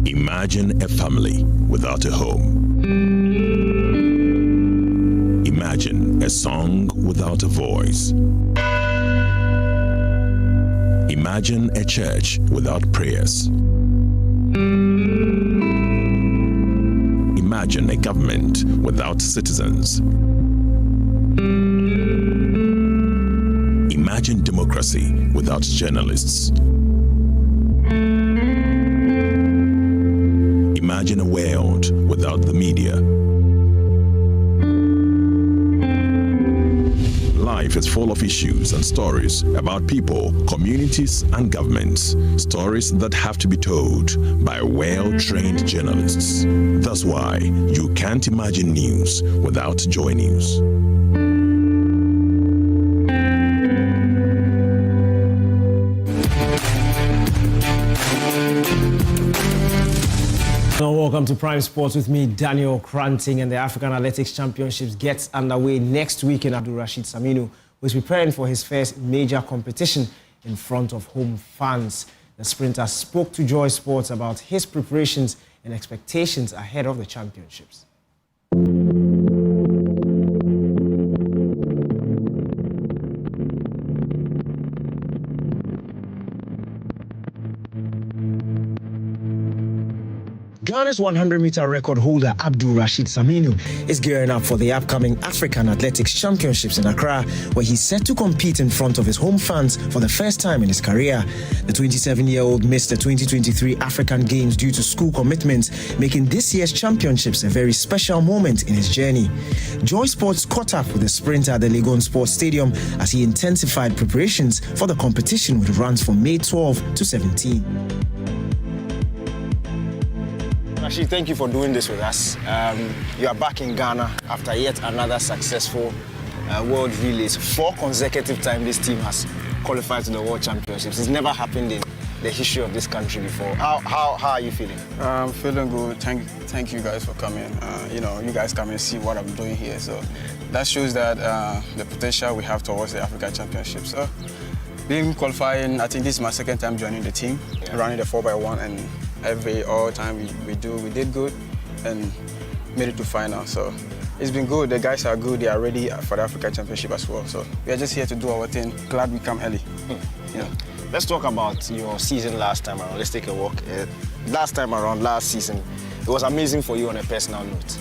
Imagine a family without a home. Imagine a song without a voice. Imagine a church without prayers. Imagine a government without citizens. Imagine democracy without journalists. Imagine a world without the media. Life is full of issues and stories about people, communities, and governments. Stories that have to be told by well-trained journalists. That's why you can't imagine news without Joy News. Welcome to Prime Sports with me, Daniel Kranting, and the African Athletics Championships gets underway next week in Abdul Rashid Saminu, who is preparing for his first major competition in front of home fans. The sprinter spoke to Joy Sports about his preparations and expectations ahead of the championships. Ghana's 100-meter record holder Abdul Rashid Saminu is gearing up for the upcoming African Athletics Championships in Accra, where he's set to compete in front of his home fans for the first time in his career. The 27-year-old missed the 2023 African Games due to school commitments, making this year's championships a very special moment in his journey. Joy Sports caught up with the sprinter at the Liga Sports Stadium as he intensified preparations for the competition with runs from May 12 to 17. Rashid, thank you for doing this with us. You are back in Ghana after yet another successful World Relays. 4 consecutive times this team has qualified to the World Championships. It's never happened in the history of this country before. How are you feeling? I'm feeling good. Thank you guys for coming. You guys come and see what I'm doing here. So that shows that the potential we have towards the African Championships. So being qualifying, I think this is my second time joining the team, running the 4x1, and all time we did good and made it to final. So it's been good. The guys are good. They are ready for the African Championship as well. So we are just here to do our thing. Glad we come early. Yeah. Let's talk about your season last time around. Let's take a walk. Last season, it was amazing for you on a personal note.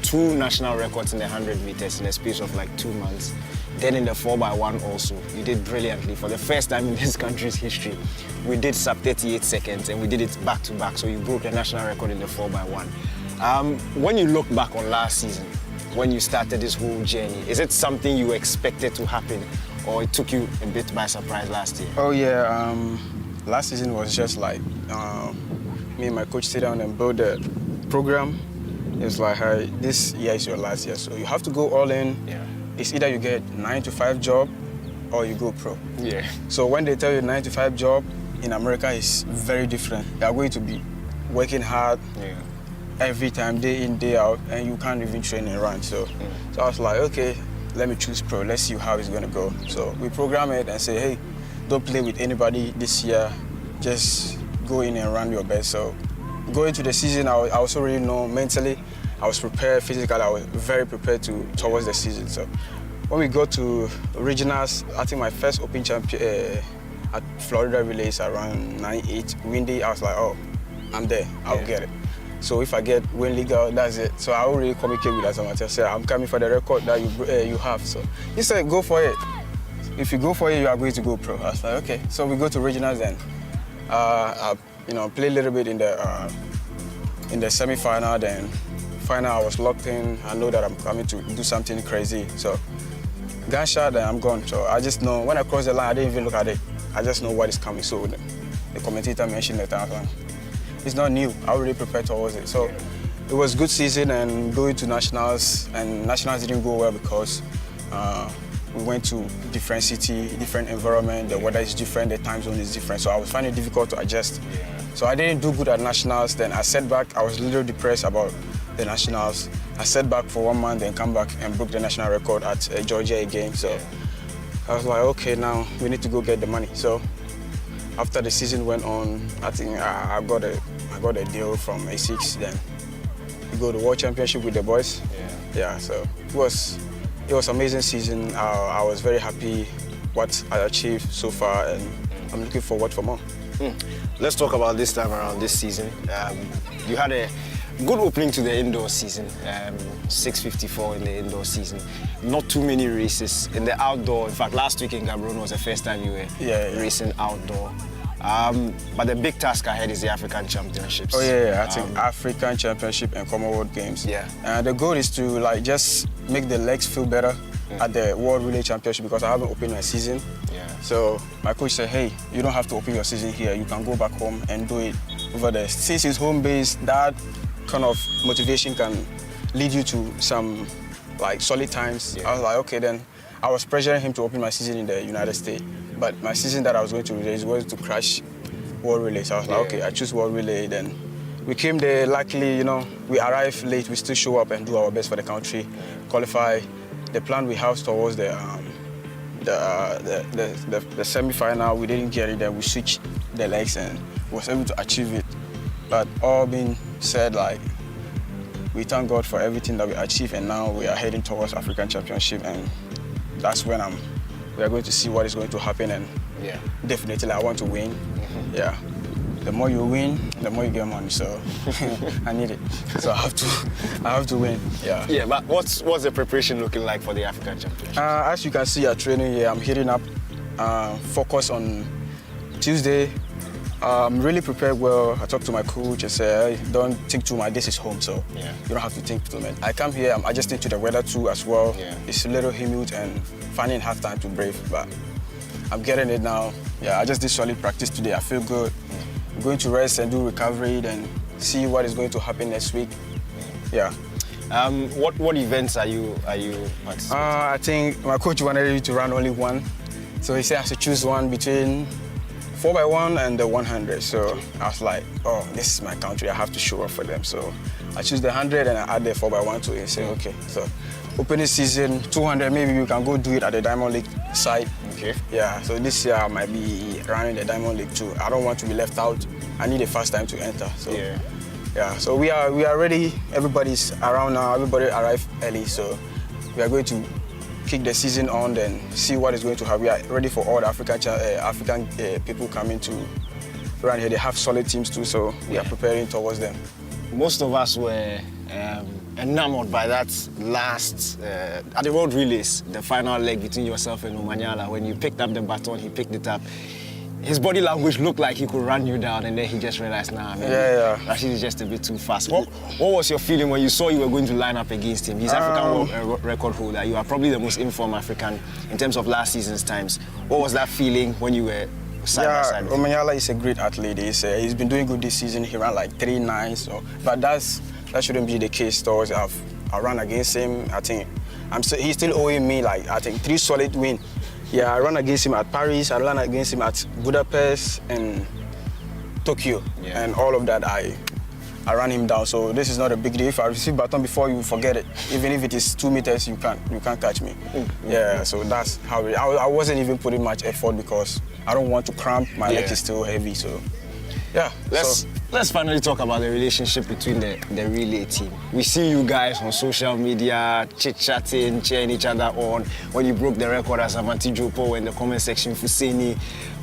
2 national records in the 100 meters in a space of like 2 months. Then in the 4x1 also, you did brilliantly. For the first time in this country's history, we did sub 38 seconds and we did it back to back. So you broke the national record in the 4x1. When you look back on last season, when you started this whole journey, is it something you expected to happen or it took you a bit by surprise last year? Oh yeah, last season was just like me and my coach sit down and build the program. It's like, hey, this year is your last year, so you have to go all in. Yeah. It's either you get 9-to-5 job or you go pro. Yeah. So when they tell you 9-to-5 job in America is very different. You are going to be working hard every time, day in, day out, and you can't even train and run. So I was like, okay, let me choose pro. Let's see how it's going to go. So we program it and say, hey, don't play with anybody this year. Just go in and run your best. So going to the season, I also already know mentally, I was prepared. Physically, I was very prepared towards the season. So when we go to regionals, I think my first Open champion at Florida Relays around 9-8, windy, I was like, oh, I'm there, I'll get it. So if I win Liga, that's it. So I already communicate with Samani. I said, I'm coming for the record that you have. So he said, go for it. If you go for it, you are going to go pro. I was like, okay. So we go to regionals then. I play a little bit in the semi-final, then final I was locked in. I know that I'm coming to do something crazy. So gunshot, then I'm gone. So I just know when I cross the line, I didn't even look at it. I just know what is coming. So the commentator mentioned the time. It's not new. I already prepared towards it. So it was a good season and going to nationals, and nationals didn't go well because we went to different city, different environment, the weather is different, the time zone is different. So I was finding it difficult to adjust. So I didn't do good at nationals. Then I sat back. I was a little depressed about the nationals. I sat back for 1 month and come back and broke the national record at Georgia again. So I was like, okay, now we need to go get the money. So after the season went on, I think I got a deal from A6. Then we go to World Championship with the boys. Yeah. So it was amazing season. I was very happy what I achieved so far, and I'm looking forward for more. Let's talk about this time around this season. You had a good opening to the indoor season, 654 in the indoor season. Not too many races. In the outdoor, in fact, last week in Gaborone was the first time you were racing outdoor. But the big task ahead is the African Championships. Oh yeah. I think African Championship and Commonwealth Games. Yeah. The goal is to just make the legs feel better at the World Relay Championship because I haven't opened my season. So my coach said, hey, you don't have to open your season here. You can go back home and do it over there. Since it's home base, that kind of motivation can lead you to some solid times. I was like, okay, then I was pressuring him to open my season in the United States, but my season that I was going to race was to crash World Relay. So I was like, okay, I choose World Relay. Then we came there, luckily, we arrived late, we still show up and do our best for the country, qualify. The plan we have towards the semi-final, we didn't get it, then we switched the legs and was able to achieve it. But all being said, we thank God for everything that we achieved, and now we are heading towards African Championship, and that's when we are going to see what is going to happen, and definitely I want to win. the more you win, the more you get money. So I need it. So I have to win. Yeah. Yeah, but what's the preparation looking like for the African Championship? As you can see, I'm training here. I'm hitting up. Focus on Tuesday. I'm really prepared well. I talked to my coach and said, hey, don't think too much. This is home, so you don't have to think too much. I come here. I'm adjusting to the weather too as well. Yeah. It's a little humid and finding half time to brave, but I'm getting it now. Yeah, I just did solid practice today. I feel good. I'm going to rest and do recovery, then see what is going to happen next week. Yeah. What events are you participating? I think my coach wanted me to run only one, so he said I should choose one between 4x1 and the 100. So I was like, oh, this is my country. I have to show up for them. So I choose the 100 and I add the 4x1 to it. And say, okay. So opening season 200, maybe we can go do it at the Diamond League side. Okay. Yeah. So this year I might be running the Diamond League too. I don't want to be left out. I need a fast time to enter. So yeah. So we are ready. Everybody's around now. Everybody arrived early. So we are going to kick the season on, then see what is going to happen. We are ready for all the African people coming to run here. They have solid teams too, so we are preparing towards them. Most of us were enamored by that last, at the road relays, the final leg between yourself and Noella. When you picked up the baton, he picked it up. His body language looked like he could run you down, and then he just realized, nah, maybe Rashid is just a bit too fast. What was your feeling when you saw you were going to line up against him? He's African world record holder. You are probably the most informed African in terms of last season's times. What was that feeling when you were side by side? Noella is a great athlete. He's been doing good this season. He ran like 3.9, so, but that shouldn't be the case. Towards I ran against him. I think he's still owing me like 3 solid wins. Yeah, I ran against him at Paris, I ran against him at Budapest and Tokyo, and all of that I ran him down. So this is not a big deal. If I receive baton before you forget it, even if it is 2 meters, you can't catch me. Yeah, so that's how I wasn't even putting much effort because I don't want to cramp. My leg is still heavy, so yeah. Let's finally talk about the relationship between the relay team. We see you guys on social media, chit-chatting, cheering each other on. When you broke the record as Avanti Jopo in the comment section, Fuseni.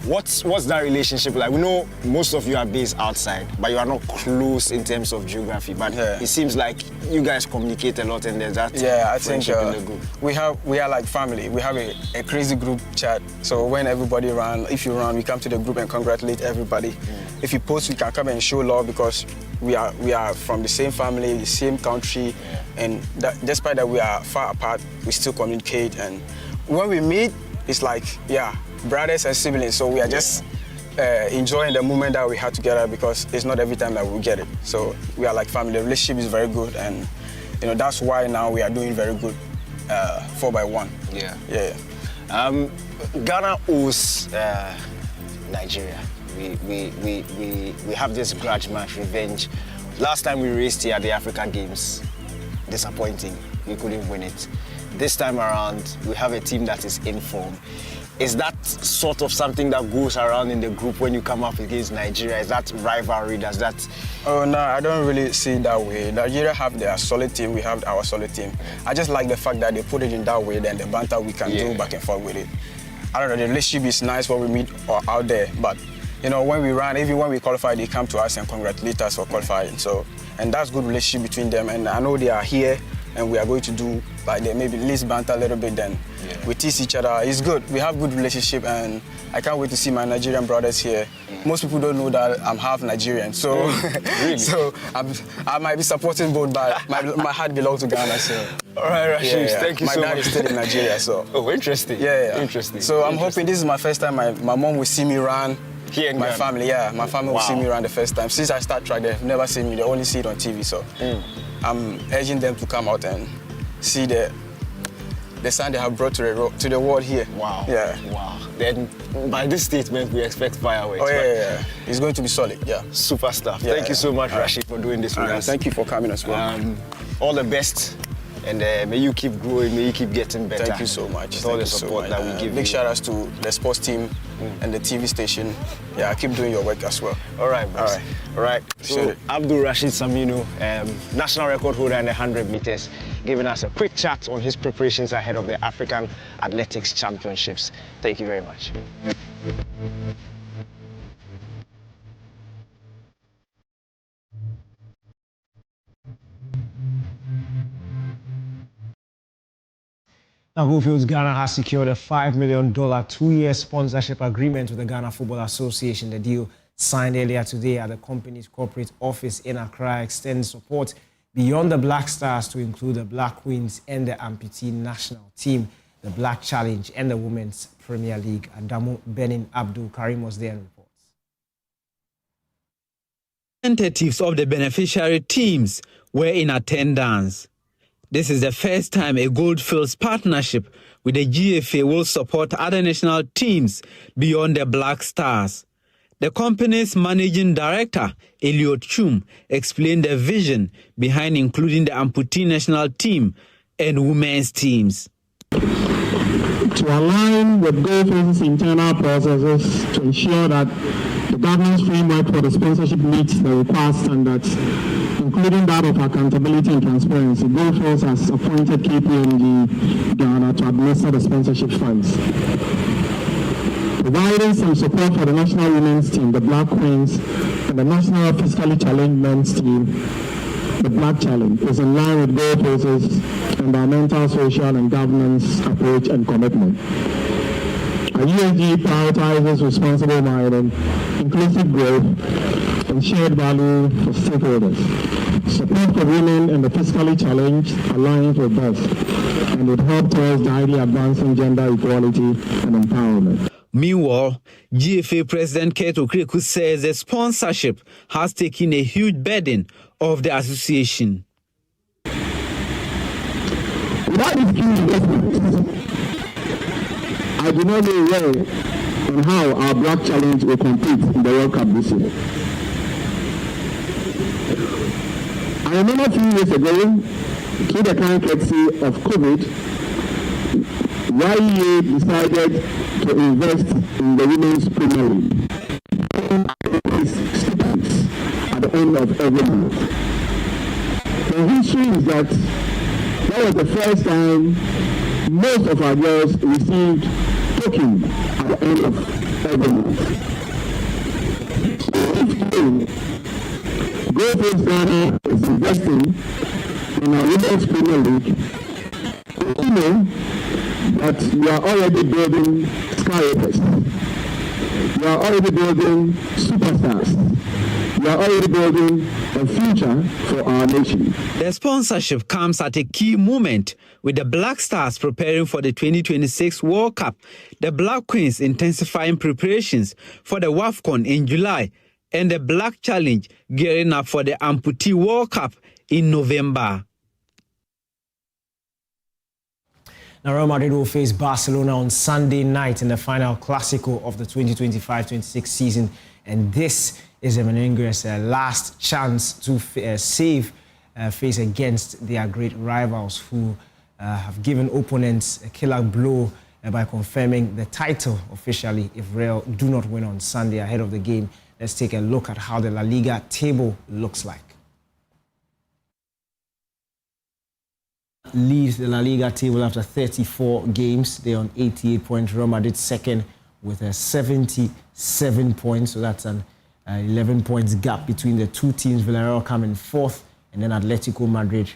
What's that relationship like? We know most of you are based outside, but you are not close in terms of geography. But it seems like you guys communicate a lot, and there's that friendship in the group. We are like family. We have a crazy group chat. So when everybody run, if you run, we come to the group and congratulate everybody. If you post, we can come and show love because we are from the same family, the same country, and despite that we are far apart, we still communicate. And when we meet, it's like brothers and siblings. So we are just enjoying the moment that we had together because it's not every time that we get it. So we are like family. The relationship is very good, and that's why now we are doing very good 4x1. Ghana owes Nigeria. We have this grudge match, revenge. Last time we raced here at the Africa Games, disappointing. We couldn't win it. This time around, we have a team that is in form. Is that sort of something that goes around in the group when you come up against Nigeria? Is that rivalry? Does that... Oh, no, I don't really see it that way. Nigeria have their solid team, we have our solid team. I just like the fact that they put it in that way, then the banter we can do back and forth with it. I don't know, the relationship is nice when we meet out there, but when we run, even when we qualify, they come to us and congratulate us for qualifying. So, and that's good relationship between them. And I know they are here, and we are going to do like maybe at least banter a little bit. Then we tease each other. It's good. We have good relationship, and I can't wait to see my Nigerian brothers here. Most people don't know that I'm half Nigerian, so really? So I might be supporting both, but my heart belongs to Ghana. So. All right, Rashid, thank you so much. My dad is still in Nigeria, so. Oh, interesting. Yeah. Interesting. So I'm hoping this is my first time my mom will see me run. Here in my Ghana. family, my family will see me around the first time. Since I start track, they've never seen me. They only see it on TV. So I'm urging them to come out and see the son they have brought to the world here. Wow. Yeah. Wow. Then by this statement, we expect fireworks. Oh yeah. It's going to be solid. Yeah. Super stuff. Thank you so much, Rashid, for doing this with us. Thank you for coming as well. All the best. And may you keep growing, may you keep getting better. Thank you so much. With all the support that we give you. Big shout outs to the sports team and the TV station. Yeah, keep doing your work as well. All right, boss. All right. So, Abdul Rashid Saminu, national record holder in the 100 meters, giving us a quick chat on his preparations ahead of the African Athletics Championships. Thank you very much. Now, Goldfields Ghana has secured a $5 million two-year sponsorship agreement with the Ghana Football Association. The deal, signed earlier today at the company's corporate office in Accra, extends support beyond the Black Stars to include the Black Queens and the amputee national team, the Black Challenge and the Women's Premier League. Adamu Benin Abdul Kharyne was there and reports. Representatives of the beneficiary teams were in attendance. This is the first time a Goldfields partnership with the GFA will support other national teams beyond the Black Stars. The company's managing director, Elliot Chum, explained the vision behind including the amputee national team and women's teams. To align with Goldfields' internal processes to ensure that the governance framework for the sponsorship meets the required standards, including that of accountability and transparency, Goldfields has appointed KPMG Ghana to administer the sponsorship funds. Providing some support for the national women's team, the Black Queens, and the national fiscally challenged men's team, the Black Challenge, is in line with Goldfields' environmental, social, and governance approach and commitment. Our USG prioritizes responsible mining, inclusive growth, and shared value for stakeholders. Support for women and the fiscally challenged aligns with us and would help towards directly advancing gender equality and empowerment. Meanwhile, GFA President Keto Kreku says the sponsorship has taken a huge burden of the association. Without this key investment, I do not know where and how our Black Challenge will compete in the World Cup this year. I remember a few years ago, through the kind courtesy of COVID, YEA decided to invest in the Women's Premier League. Students at the end of every month. The history is that was the first time most of our girls received token at the end of every month. Goldfields Ghana is investing in our Women's Premier League. You know that we are already building skyrockets. We are already building superstars. We are already building a future for our nation. The sponsorship comes at a key moment with the Black Stars preparing for the 2026 World Cup, the Black Queens intensifying preparations for the WAFCON in July, and the Black Challenge gearing up for the Amputee World Cup in November. Now, Real Madrid will face Barcelona on Sunday night in the final Clásico of the 2025-26 season. And this is Emmanuel's last chance to save face against their great rivals who have given opponents a killer blow by confirming the title officially if Real do not win on Sunday ahead of the game. Let's take a look at how the La Liga table looks like. Leads the La Liga table after 34 games. They're on 88 points. Real Madrid second with a 77 points. So that's an 11 points gap between the two teams. Villarreal coming fourth, and then Atletico Madrid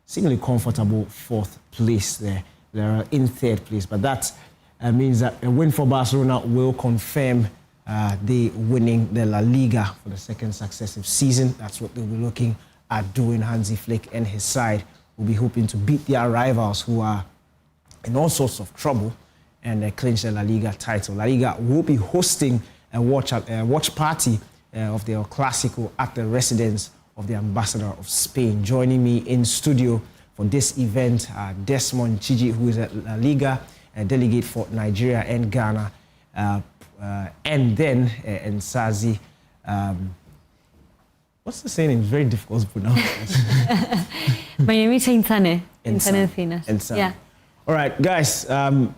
seemingly comfortable fourth place there. Villarreal in third place. But that means that a win for Barcelona will confirm they winning the La Liga for the second successive season. That's what they'll be looking at doing. Hansi Flick and his side will be hoping to beat their rivals who are in all sorts of trouble and clinch the La Liga title. La Liga will be hosting a watch party of the El Clásico at the residence of the Ambassador of Spain. Joining me in studio for this event, Desmond Chiji, who is a La Liga delegate for Nigeria and Ghana, and then Nsazi. What's the saying? It's very difficult to pronounce. Miami Intane. Yeah. All right, guys,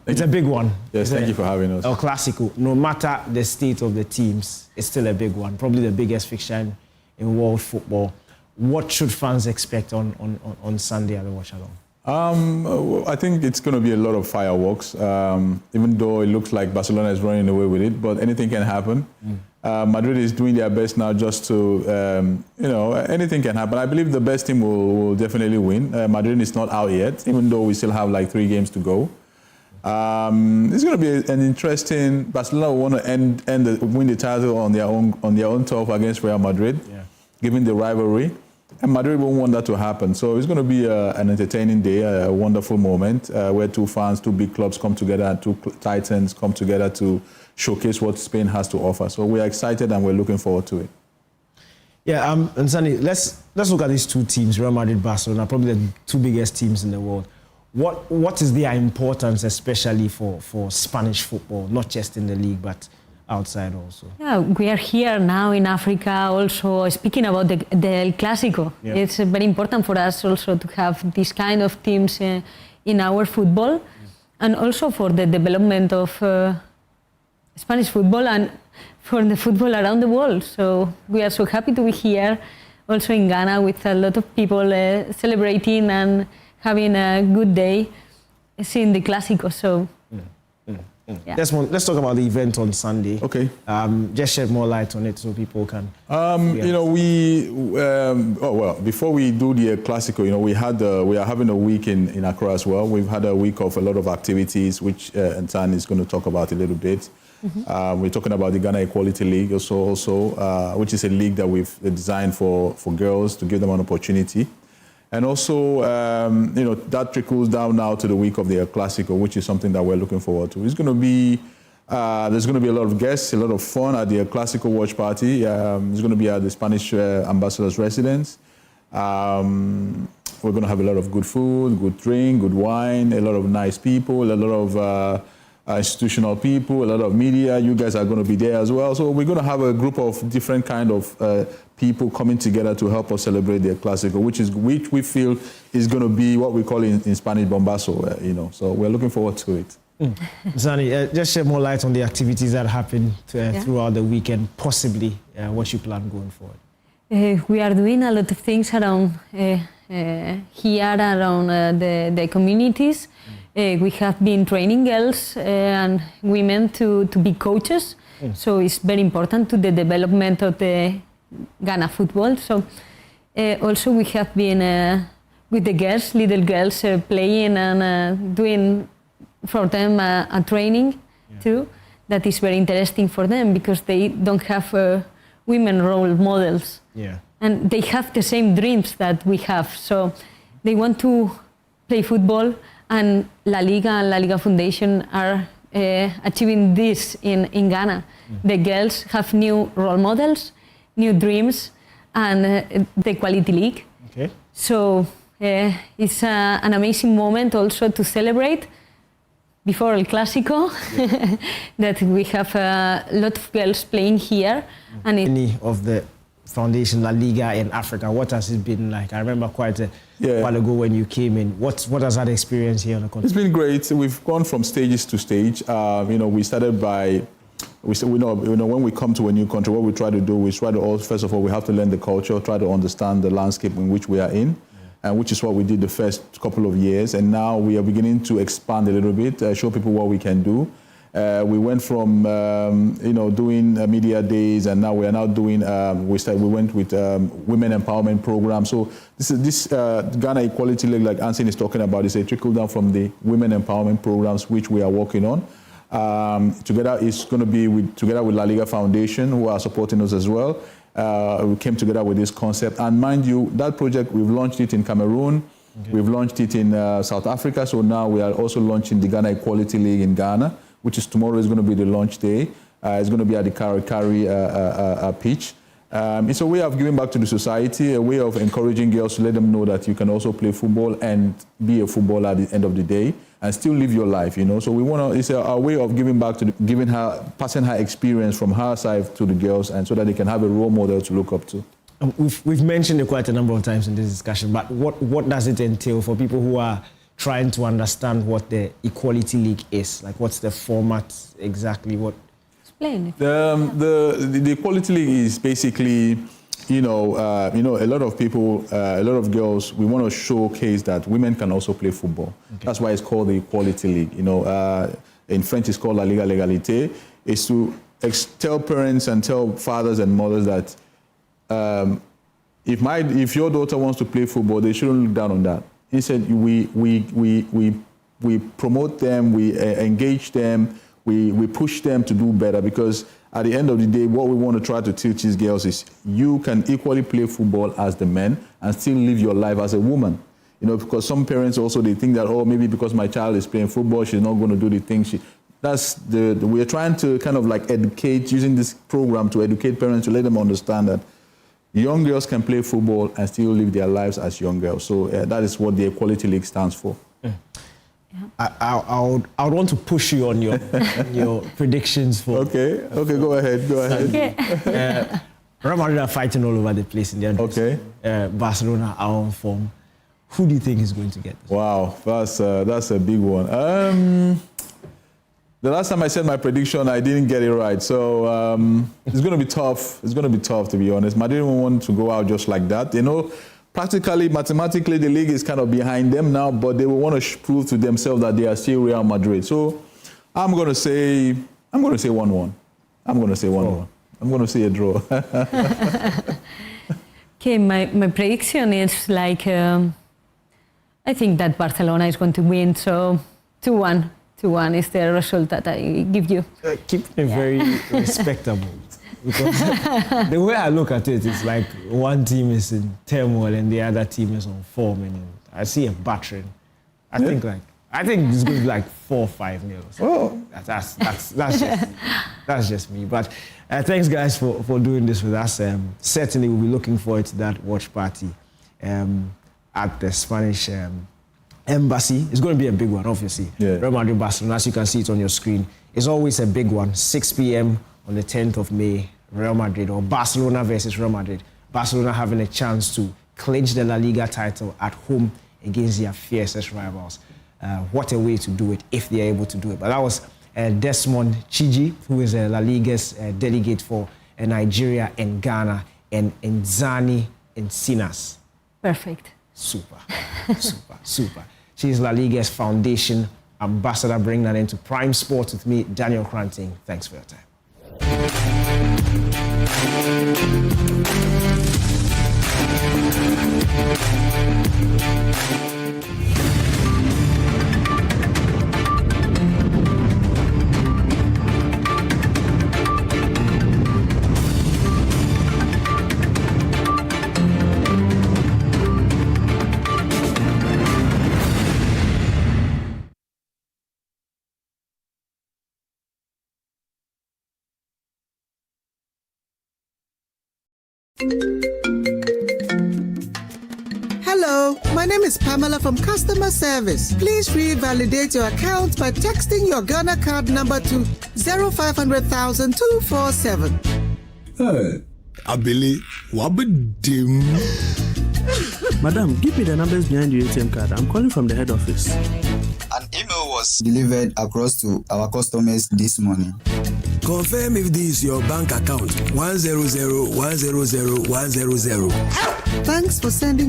it's a big one. Yes, thank you for having us. El Clásico, no matter the state of the teams, it's still a big one. Probably the biggest fixture in world football. What should fans expect on Sunday at the watch along? I think it's going to be a lot of fireworks, even though it looks like Barcelona is running away with it, but anything can happen. Madrid is doing their best now just to, anything can happen. I believe the best team will definitely win. Madrid is not out yet, even though we still have like 3 games to go. It's going to be an interesting. Barcelona will want to win the title on their own turf against Real Madrid, given the rivalry. And Madrid won't want that to happen. So it's going to be an entertaining day, a wonderful moment where 2 fans, 2 big clubs come together, and 2 titans come together to showcase what Spain has to offer. So we're excited and we're looking forward to it. Yeah, and Sunny, let's look at these 2 teams, Real Madrid, Barcelona, probably the 2 biggest teams in the world. What is their importance, especially for Spanish football, not just in the league, but outside also? Yeah, we are here now in Africa also speaking about the El Clásico. Yeah. It's very important for us also to have this kind of teams in our football, and also for the development of Spanish football and for the football around the world. So we are so happy to be here also in Ghana with a lot of people celebrating and having a good day seeing the Clásico. So yeah. Let's talk about the event on Sunday. Okay. Just shed more light on it so people can. Before we do the Clásico, we are having a week in Accra as well. We've had a week of a lot of activities, which Ntan is going to talk about a little bit. Mm-hmm. We're talking about the Ghana Equality League also, which is a league that we've designed for girls to give them an opportunity. And also, that trickles down now to the week of the El Clásico, which is something that we're looking forward to. It's going to be, there's going to be a lot of guests, a lot of fun at the El Clásico watch party. It's going to be at the Spanish ambassador's residence. We're going to have a lot of good food, good drink, good wine, a lot of nice people, a lot of institutional people, a lot of media. You guys are going to be there as well. So we're going to have a group of different kind of people coming together to help us celebrate the Clásico, which we feel is going to be what we call in Spanish bombazo. So we're looking forward to it. Zani, just shed more light on the activities that happened throughout the weekend, possibly what you plan going forward. We are doing a lot of things around here, around the communities. We have been training girls and women to be coaches. So it's very important to the development of the Ghana football. So also we have been with the girls, little girls, playing and doing for them a training too. That is very interesting for them because they don't have women role models. Yeah. And they have the same dreams that we have. So they want to play football, and La Liga and La Liga Foundation are achieving this in Ghana. The girls have new role models, new dreams, and the Equality League. Okay. So it's an amazing moment also to celebrate before El Clásico that we have a lot of girls playing here. And any of the foundation La Liga in Africa, what has it been like? I remember quite a while ago when you came in. What has that experience here on the continent? It's been great. We've gone from stages to stage. We started by, when we come to a new country, what we try to do is first of all, we have to learn the culture, try to understand the landscape in which we are in, and which is what we did the first couple of years. And now we are beginning to expand a little bit, show people what we can do. We went from doing media days, and now we are now doing. We went with women empowerment program. So this Ghana Equality League, like Anthony is talking about, is a trickle down from the women empowerment programs which we are working on. Together, it's going to be together with La Liga Foundation, who are supporting us as well. We came together with this concept, and mind you, that project we've launched it in Cameroon. Okay. We've launched it in South Africa. So now we are also launching the Ghana Equality League in Ghana, which is tomorrow is going to be the launch day. It's going to be at the Kharyne pitch. It's a way of giving back to the society, a way of encouraging girls to let them know that you can also play football and be a footballer at the end of the day and still live your life, So we want to, it's a way of giving back to passing her experience from her side to the girls, and so that they can have a role model to look up to. We've mentioned it quite a number of times in this discussion, but what does it entail for people who are trying to understand what the Equality League is? Like, what's the format exactly? Explain it. The Equality League is basically, a lot of people, a lot of girls, we want to showcase that women can also play football. Okay. That's why it's called the Equality League. In French, it's called La Liga L'Égalité. It's to tell parents and tell fathers and mothers that if your daughter wants to play football, they shouldn't look down on that. Instead, we promote them, we engage them, we push them to do better, because at the end of the day, what we want to try to teach these girls is you can equally play football as the men and still live your life as a woman. You know, because some parents also, they think that, oh, maybe because my child is playing football, she's not going to do the things we're trying to kind of like educate, using this program to educate parents, to let them understand that young girls can play football and still live their lives as young girls. So that is what the Equality League stands for. Yeah. I would want to push you on your predictions for. Okay, go ahead. Real Madrid are fighting all over the place in their Okay. Barcelona are on form. Who do you think is going to get this? Wow, that's a big one. The last time I said my prediction, I didn't get it right. So it's going to be tough. It's going to be tough, to be honest. Madrid don't want to go out just like that. You know, practically, mathematically, the league is kind of behind them now, but they will want to prove to themselves that they are still Real Madrid. So I'm going to say 1-1. I'm going to say 1-1. I'm going to say a draw. Okay, my prediction is like, I think that Barcelona is going to win, so 2-1. 2-1 is the result that I give you. Keep it very respectable. Because the way I look at it, it's like one team is in turmoil and the other team is on form. And I see a battering. I think it's going to be like 4-5-0. So that's just me. But thanks, guys, for doing this with us. Certainly, we'll be looking forward to that watch party at the Spanish Embassy. It's going to be a big one, obviously. Yeah. Real Madrid Barcelona, as you can see it on your screen, is always a big one. 6 p.m. on the 10th of May, Real Madrid, or Barcelona versus Real Madrid. Barcelona having a chance to clinch the La Liga title at home against their fiercest rivals. What a way to do it if they are able to do it. But that was Desmond Chiji, who is La Liga's delegate for Nigeria and Ghana, and Nzani Nsinas. Perfect. Super. She's La Liga's foundation ambassador. Bring that into Prime Sports with me, Daniel Kranting. Thanks for your time. Hello, my name is Pamela from Customer Service. Please revalidate your account by texting your Ghana card number to 0500,000 247. Hey, Abili, wabidim. Madam, give me the numbers behind the ATM card. I'm calling from the head office. An email was delivered across to our customers this morning. Confirm if this is your bank account. 100 100 100. Thanks for sending